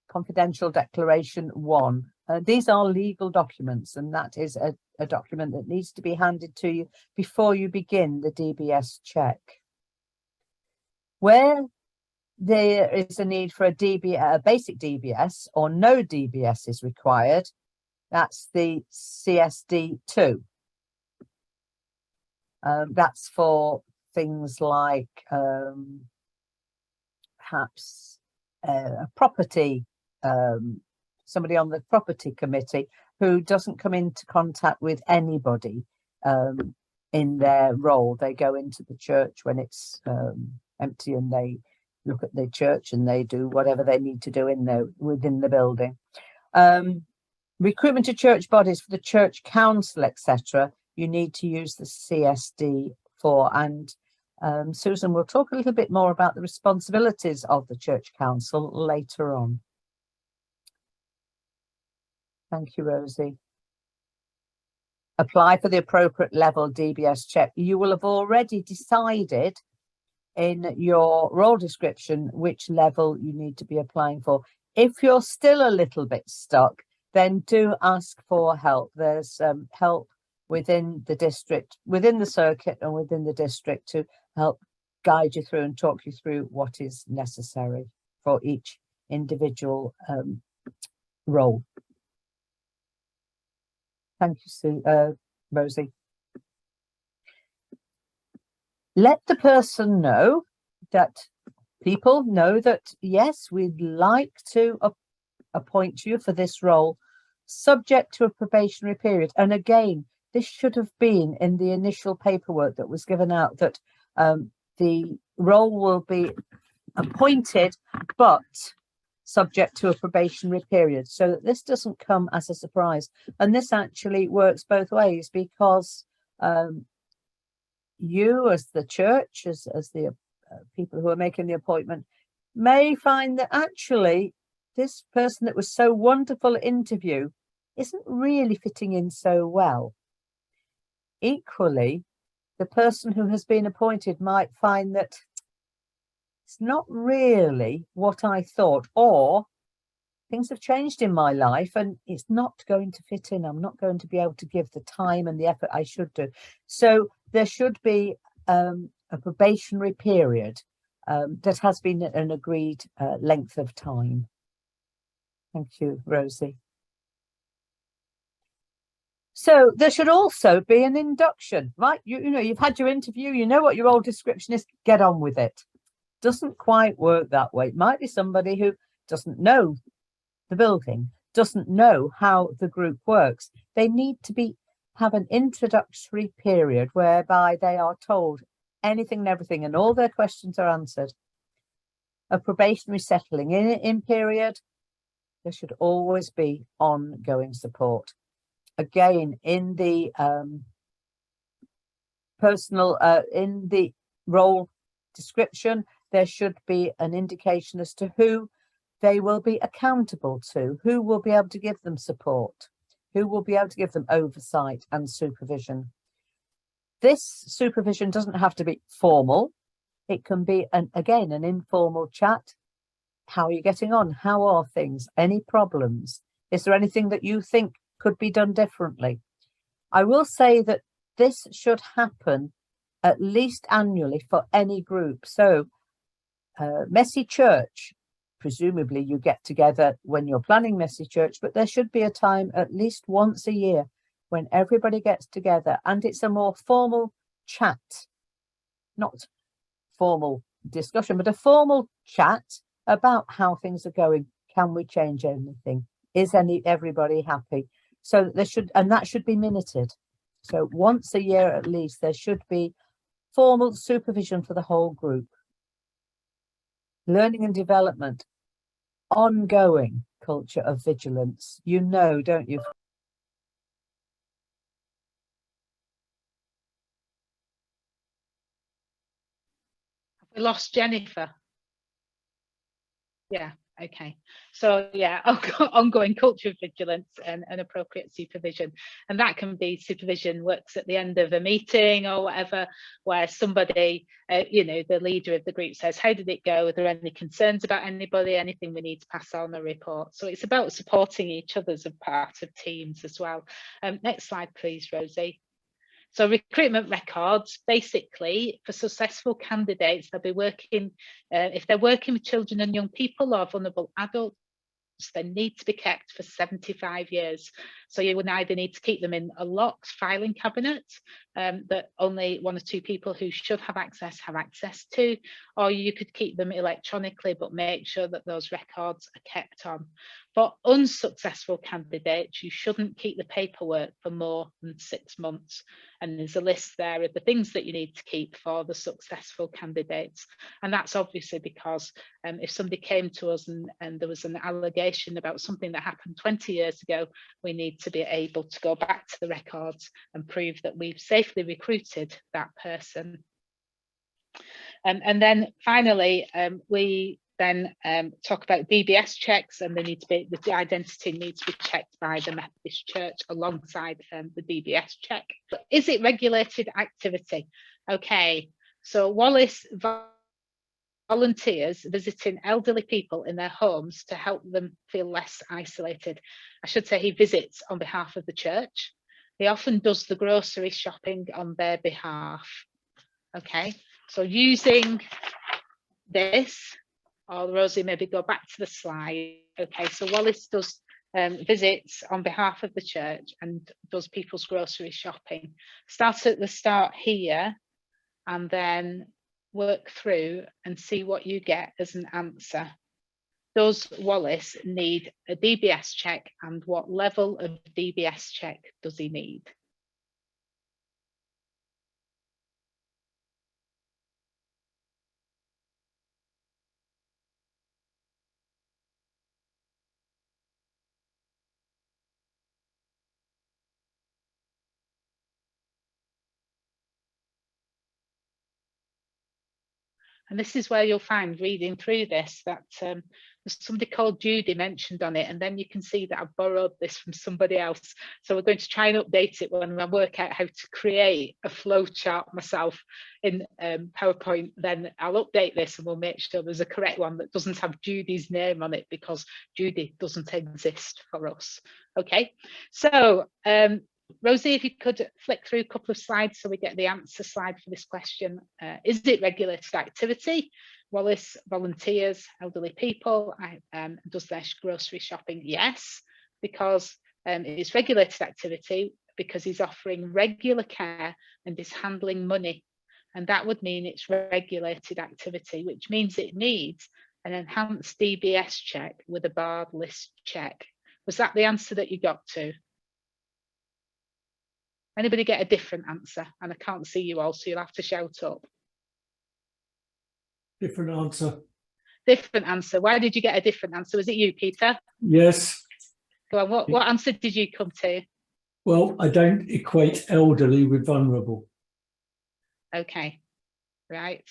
Confidential Declaration 1. These are legal documents, and that is a document that needs to be handed to you before you begin the DBS check. Where there is a need for a basic DBS or no DBS is required, that's the CSD2. That's for things like perhaps a property, somebody on the property committee who doesn't come into contact with anybody in their role. They go into the church when it's empty, and they look at the church and they do whatever they need to do within the building. Recruitment to church bodies for the church council, etc. You need to use the CSD for, and Susan will talk a little bit more about the responsibilities of the church council later on. Thank you, Rosie. Apply for the appropriate level DBS check. You will have already decided in your role description which level you need to be applying for. If you're still a little bit stuck, then do ask for help. There's help within the district, within the circuit and within the district to help guide you through and talk you through what is necessary for each individual role. Thank you, Rosie. Let the person know that people know that, yes, we'd like to appoint you for this role, subject to a probationary period. And again, this should have been in the initial paperwork that was given out, that the role will be appointed, but subject to a probationary period, so that this doesn't come as a surprise. And this actually works both ways, because you as the church, as the people who are making the appointment, may find that actually this person that was so wonderful at interview isn't really fitting in so well. Equally, the person who has been appointed might find that it's not really what I thought, or things have changed in my life and it's not going to fit in. I'm not going to be able to give the time and the effort I should do. So there should be a probationary period that has been an agreed length of time. Thank you, Rosie. So there should also be an induction, right? You know, you've had your interview, you know what your role description is, get on with it. Doesn't quite work that way. It might be somebody who doesn't know the building, doesn't know how the group works. They need to have an introductory period whereby they are told anything and everything and all their questions are answered. A probationary settling in period, there should always be ongoing support. Again, in the in the role description, there should be an indication as to who they will be accountable to, who will be able to give them support, who will be able to give them oversight and supervision. This supervision doesn't have to be formal. It can be, again, an informal chat. How are you getting on? How are things? Any problems? Is there anything that you think could be done differently? I will say that this should happen at least annually for any group. So Messy Church, presumably you get together when you're planning Messy Church, but there should be a time at least once a year when everybody gets together and it's a more formal chat, not formal discussion, but a formal chat about how things are going. Can we change anything? Is everybody happy? So there should, and that should be minuted. So once a year at least, there should be formal supervision for the whole group. Learning and development, ongoing culture of vigilance. You know, don't you? We lost Jennifer. Yeah, okay. So yeah, ongoing culture of vigilance and appropriate supervision. And that can be supervision works at the end of a meeting or whatever, where somebody, you know, the leader of the group says, how did it go? Are there any concerns about anybody? Anything we need to pass on a report? So it's about supporting each other as a part of teams as well. Next slide, please, Rosie. So recruitment records, basically, for successful candidates, they'll be working, if they're working with children and young people or vulnerable adults, they need to be kept for 75 years. So you would either need to keep them in a locked filing cabinet that only 1 or 2 people who should have access to, or you could keep them electronically, but make sure that those records are kept on. For unsuccessful candidates, you shouldn't keep the paperwork for more than 6 months. And there's a list there of the things that you need to keep for the successful candidates. And that's obviously because if somebody came to us and there was an allegation about something that happened 20 years ago, we need to be able to go back to the records and prove that we've safely recruited that person. And then finally, we then talk about DBS checks, and they need to be, the identity needs to be checked by the Methodist Church alongside the DBS check. But is it regulated activity? Okay, so Wallace volunteers visiting elderly people in their homes to help them feel less isolated. I should say he visits on behalf of the church. He often does the grocery shopping on their behalf. Okay, so using this, or Rosie, maybe go back to the slide. Okay, so Wallace does visits on behalf of the church and does people's grocery shopping. Start at the start here and then work through and see what you get as an answer. Does Wallace need a DBS check, and what level of DBS check does he need? And this is where you'll find, reading through this, that there's somebody called Judy mentioned on it, and then you can see that I've borrowed this from somebody else. So we're going to try and update it when I work out how to create a flow chart myself in PowerPoint. Then I'll update this and we'll make sure there's a correct one that doesn't have Judy's name on it, because Judy doesn't exist for us. Okay, so Rosie, if you could flick through a couple of slides so we get the answer slide for this question. Is it regulated activity? Wallace volunteers elderly people, does their grocery shopping? Yes, because it's regulated activity because he's offering regular care and is handling money. And that would mean it's regulated activity, which means it needs an enhanced DBS check with a barred list check. Was that the answer that you got to? Anybody get a different answer? And I can't see you all, so you'll have to shout up. Different answer. Different answer. Why did you get a different answer? Was it you, Peter? Yes. Go on, what answer did you come to? Well, I don't equate elderly with vulnerable. Okay, right.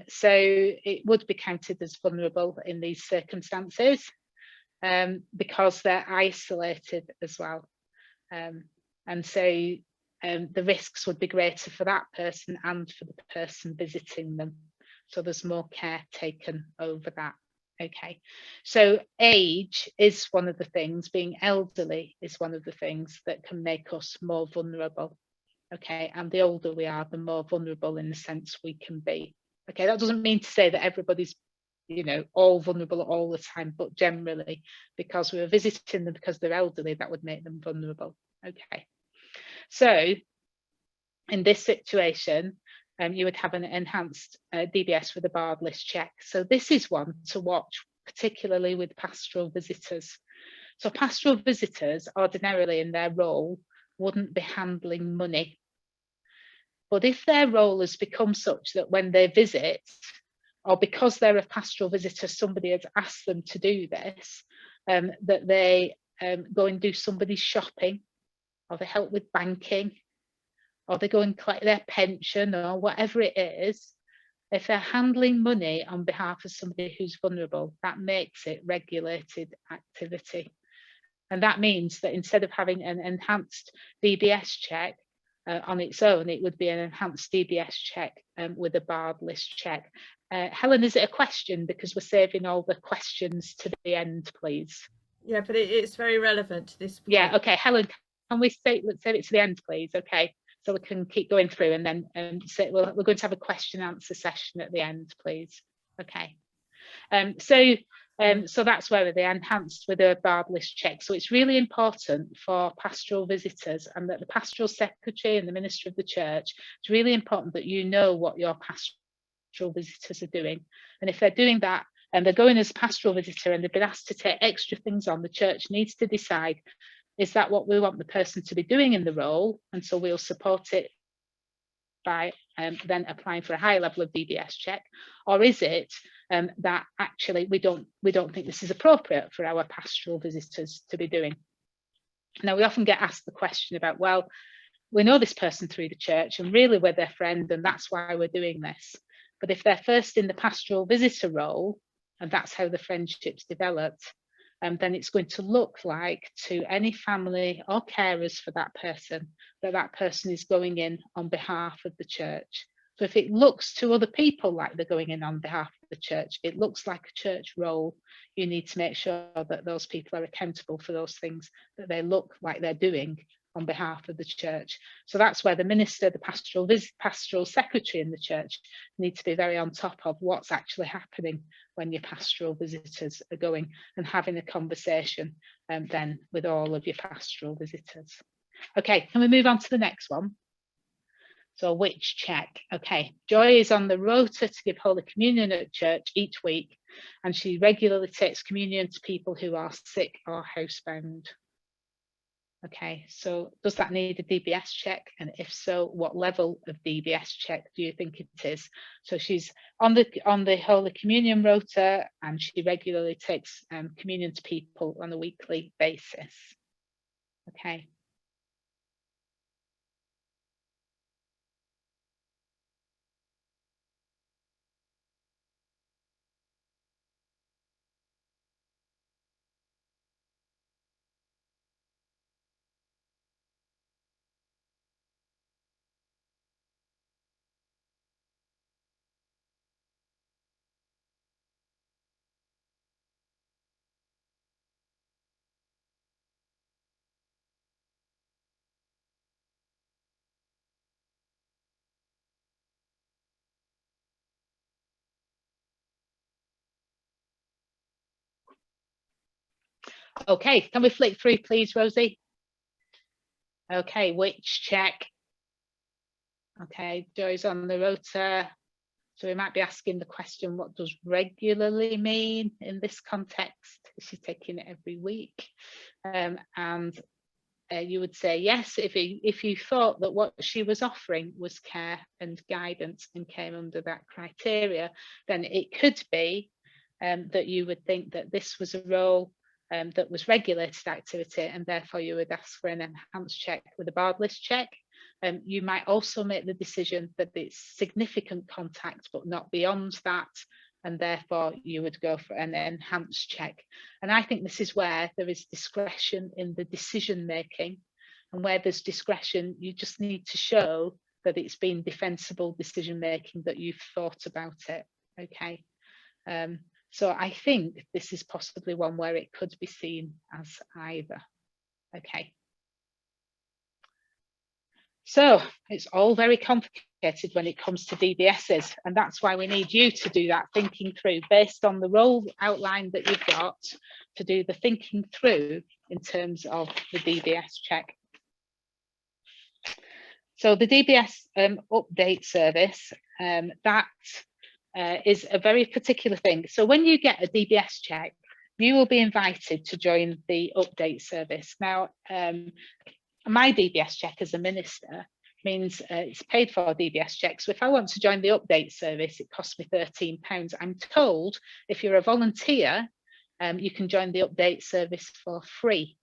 So it would be counted as vulnerable in these circumstances because they're isolated as well. And so the risks would be greater for that person and for the person visiting them. So there's more care taken over that. Okay, so age is one of the things, being elderly is one of the things that can make us more vulnerable. Okay, and the older we are, the more vulnerable in the sense we can be. Okay, that doesn't mean to say that everybody's, you know, all vulnerable all the time, but generally, because we were visiting them because they're elderly, that would make them vulnerable. Okay. So in this situation, you would have an enhanced DBS with a barred list check. So this is one to watch, particularly with pastoral visitors. So pastoral visitors ordinarily in their role wouldn't be handling money. But if their role has become such that when they visit, or because they're a pastoral visitor, somebody has asked them to do this, that they go and do somebody's shopping, or they help with banking, or they go and collect their pension, or whatever it is, if they're handling money on behalf of somebody who's vulnerable, that makes it regulated activity. And that means that instead of having an enhanced DBS check on its own, it would be an enhanced DBS check with a barred list check. Helen, is it a question? Because we're saving all the questions to the end, please. Yeah, but it's very relevant to this point. Yeah, okay, Helen, can we let's save it to the end, please? Okay, so we can keep going through, and then we're going to have a question and answer session at the end, please. Okay. So that's where they enhanced with a barred list check. So it's really important for pastoral visitors, and that the pastoral secretary and the minister of the church, it's really important that you know what your pastoral visitors are doing. And if they're doing that and they're going as a pastoral visitor and they've been asked to take extra things on, the church needs to decide, is that what we want the person to be doing in the role? And so we'll support it by then applying for a higher level of DBS check, or is it that actually we don't think this is appropriate for our pastoral visitors to be doing? Now, we often get asked the question about, well, we know this person through the church and really we're their friend and that's why we're doing this. But if they're first in the pastoral visitor role and that's how the friendship's developed, then it's going to look like to any family or carers for that person is going in on behalf of the church. So if it looks to other people like they're going in on behalf of the church, it looks like a church role. You need to make sure that those people are accountable for those things that they look like they're doing on behalf of the church. So that's where the minister, the pastoral secretary in the church need to be very on top of what's actually happening when your pastoral visitors are going, and having a conversation then with all of your pastoral visitors. Okay, can we move on to the next one? So which check? Okay, Joy is on the rota to give Holy Communion at church each week, and she regularly takes communion to people who are sick or housebound. Okay, so does that need a DBS check? And if so, what level of DBS check do you think it is? So she's on the Holy Communion rota, and she regularly takes communion to people on a weekly basis. Okay. Okay, can we flick through, please, Rosie? Okay, which check? Okay, Joy's on the rota. So we might be asking the question, what does regularly mean in this context? Is she taking it every week? You would say yes if you thought that what she was offering was care and guidance and came under that criteria, then it could be that you would think that this was a role that was regulated activity, and therefore you would ask for an enhanced check with a barred list check. You might also make the decision that it's significant contact but not beyond that, and therefore you would go for an enhanced check. And I think this is where there is discretion in the decision making, and where there's discretion, you just need to show that it's been defensible decision making, that you've thought about it. Okay. So I think this is possibly one where it could be seen as either. Okay. So it's all very complicated when it comes to DBSs, and that's why we need you to do that thinking through based on the role outline that you've got, to do the thinking through in terms of the DBS check. So the DBS update service, that is a very particular thing. So when you get a DBS check, you will be invited to join the update service. Now, my DBS check as a minister means it's paid for DBS check. So if I want to join the update service, it costs me £13. I'm told if you're a volunteer, you can join the update service for free.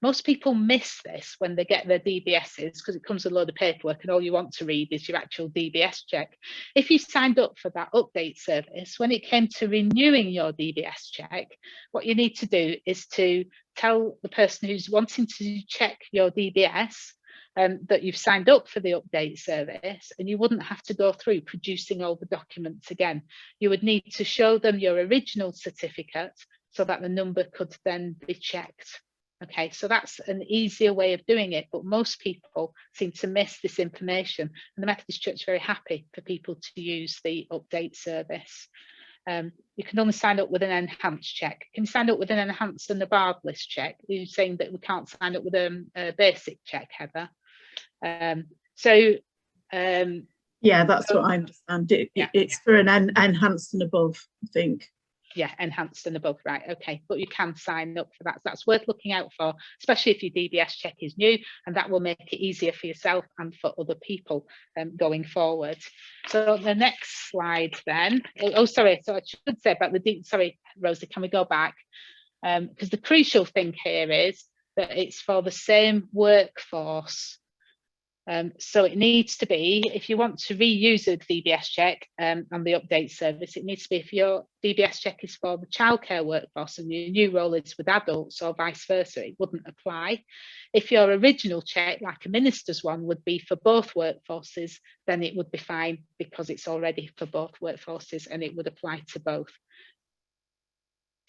Most people miss this when they get their DBSs because it comes with a load of paperwork and all you want to read is your actual DBS check. If you signed up for that update service, when it came to renewing your DBS check, what you need to do is to tell the person who's wanting to check your DBS that you've signed up for the update service, and you wouldn't have to go through producing all the documents again. You would need to show them your original certificate so that the number could then be checked. Okay, so that's an easier way of doing it, but most people seem to miss this information, and the Methodist Church is very happy for people to use the update service. You can only sign up with an enhanced check. Can you sign up with an enhanced and a barred list check? You're saying that we can't sign up with a basic check, Heather. Yeah, that's what I understand. It's for an enhanced and above, I think. Yeah, enhanced and above, right, okay, but you can sign up for that. So that's worth looking out for, especially if your DBS check is new, and that will make it easier for yourself and for other people going forward. So the next slide then, sorry, so I should say about sorry, Rosie, can we go back? Because the crucial thing here is that it's for the same workforce. So it needs to be, if you want to reuse a DBS check on the update service, it needs to be if your DBS check is for the childcare workforce and your new role is with adults or vice versa, it wouldn't apply. If your original check, like a minister's one, would be for both workforces, then it would be fine because it's already for both workforces and it would apply to both.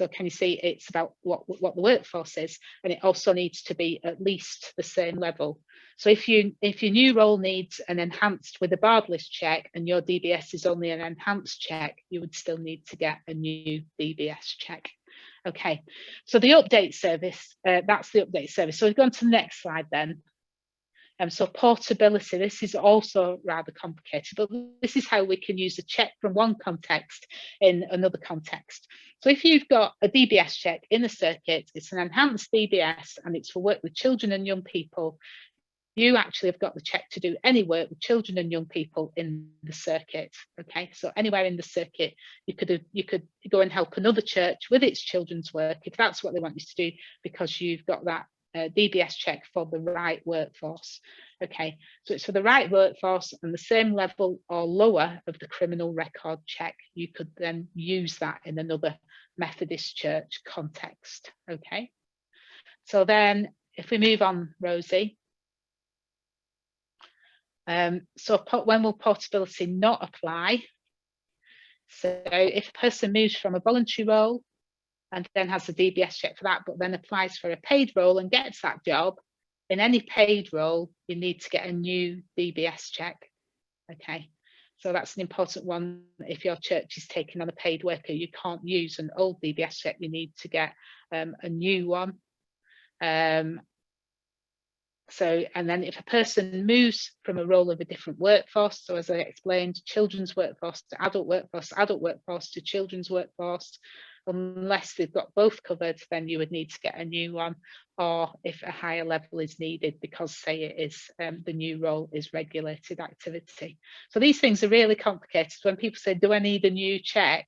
So can you see it's about what the workforce is, and it also needs to be at least the same level. So if your new role needs an enhanced with a barred list check and your DBS is only an enhanced check, you would still need to get a new DBS check. Okay, so the update service, that's the update service. So we've gone to the next slide then. So portability, this is also rather complicated, but this is how we can use a check from one context in another context. So if you've got a DBS check in the circuit, it's an enhanced DBS and it's for work with children and young people, you actually have got the check to do any work with children and young people in the circuit. Okay, so anywhere in the circuit, you could go and help another church with its children's work if that's what they want you to do, because you've got that DBS check for the right workforce. Okay, so it's for the right workforce and the same level or lower of the criminal record check. You could then use that in another Methodist church context. Okay, so then if we move on, Rosie. So when will portability not apply? So if a person moves from a voluntary role and then has a DBS check for that, but then applies for a paid role and gets that job, in any paid role, you need to get a new DBS check. Okay, so that's an important one. If your church is taking on a paid worker, you can't use an old DBS check, you need to get a new one. So, and then if a person moves from a role of a different workforce, so as I explained, children's workforce to adult workforce to children's workforce, unless they've got both covered, then you would need to get a new one, or if a higher level is needed because, say, it is the new role is regulated activity. So these things are really complicated. When people say, do I need a new check?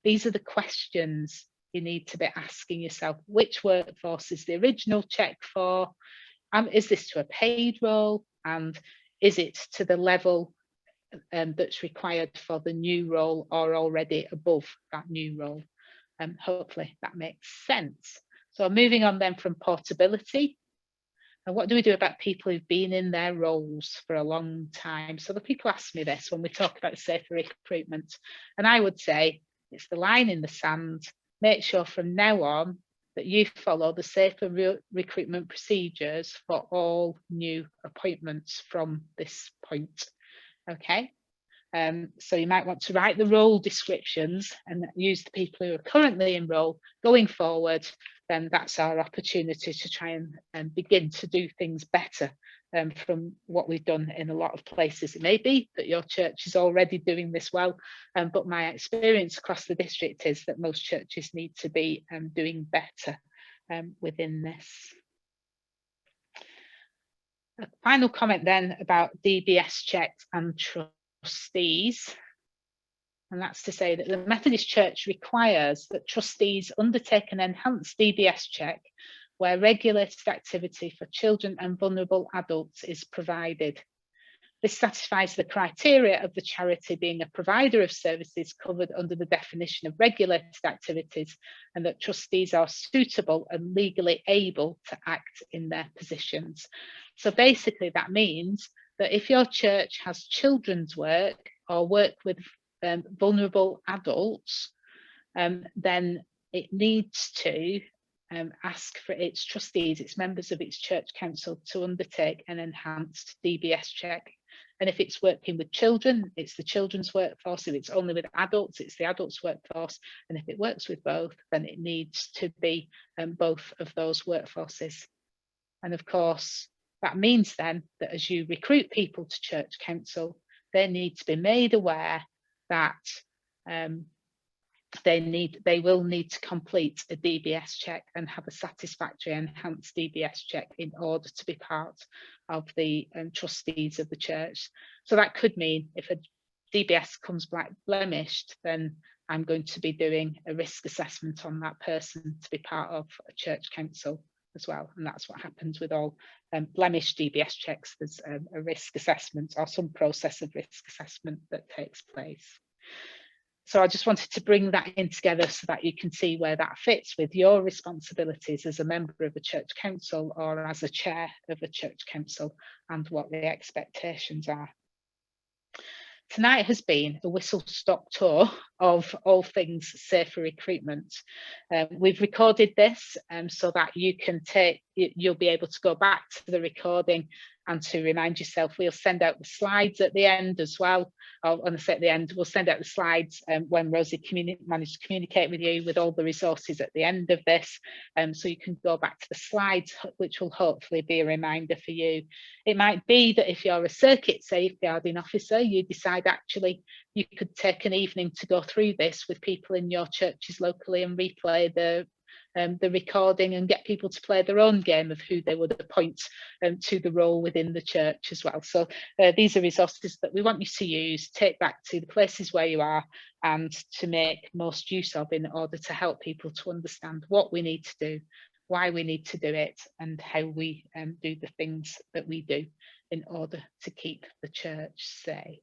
These are the questions you need to be asking yourself. Which workforce is the original check for? Is this to a paid role, and is it to the level that's required for the new role or already above that new role? Hopefully that makes sense. So moving on then from portability, and what do we do about people who've been in their roles for a long time? So the people ask me this when we talk about safer recruitment, and I would say it's the line in the sand. Make sure from now on that you follow the safer recruitment procedures for all new appointments from this point. Okay, So you might want to write the role descriptions and use the people who are currently in role going forward. Then that's our opportunity to try and begin to do things better from what we've done in a lot of places. It may be that your church is already doing this well, but my experience across the district is that most churches need to be doing better within this. A final comment then about DBS checks and trustees. And that's to say that the Methodist Church requires that trustees undertake an enhanced DBS check where regulated activity for children and vulnerable adults is provided. This satisfies the criteria of the charity being a provider of services covered under the definition of regulated activities, and that trustees are suitable and legally able to act in their positions. So basically that means that if your church has children's work or work with vulnerable adults, then it needs to ask for its trustees, its members of its church council, to undertake an enhanced DBS check. And if it's working with children, it's the children's workforce. If it's only with adults, it's the adults' workforce. And if it works with both, then it needs to be both of those workforces. And of course, that means then that as you recruit people to church council, they need to be made aware that they will need to complete a DBS check and have a satisfactory enhanced DBS check in order to be part of the trustees of the church. So that could mean if a DBS comes back blemished, then I'm going to be doing a risk assessment on that person to be part of a church council as well. And that's what happens with all blemished DBS checks. There's a risk assessment or some process of risk assessment that takes place. So I just wanted to bring that in together so that you can see where that fits with your responsibilities as a member of a church council or as a chair of a church council, and what the expectations are. Tonight has been a whistle-stop tour of all things safer recruitment. We've recorded this so that you'll be able to go back to the recording and to remind yourself. We'll send out the slides at the end as well. When I say at the end, we'll send out the slides when Rosie managed to communicate with you with all the resources at the end of this. So you can go back to the slides, which will hopefully be a reminder for you. It might be that if you're a circuit safeguarding officer, you decide actually you could take an evening to go through this with people in your churches locally and replay the recording and get people to play their own game of who they would appoint to the role within the church as well. So these are resources that we want you to use, take back to the places where you are, and to make most use of in order to help people to understand what we need to do, why we need to do it, and how we do the things that we do in order to keep the church safe.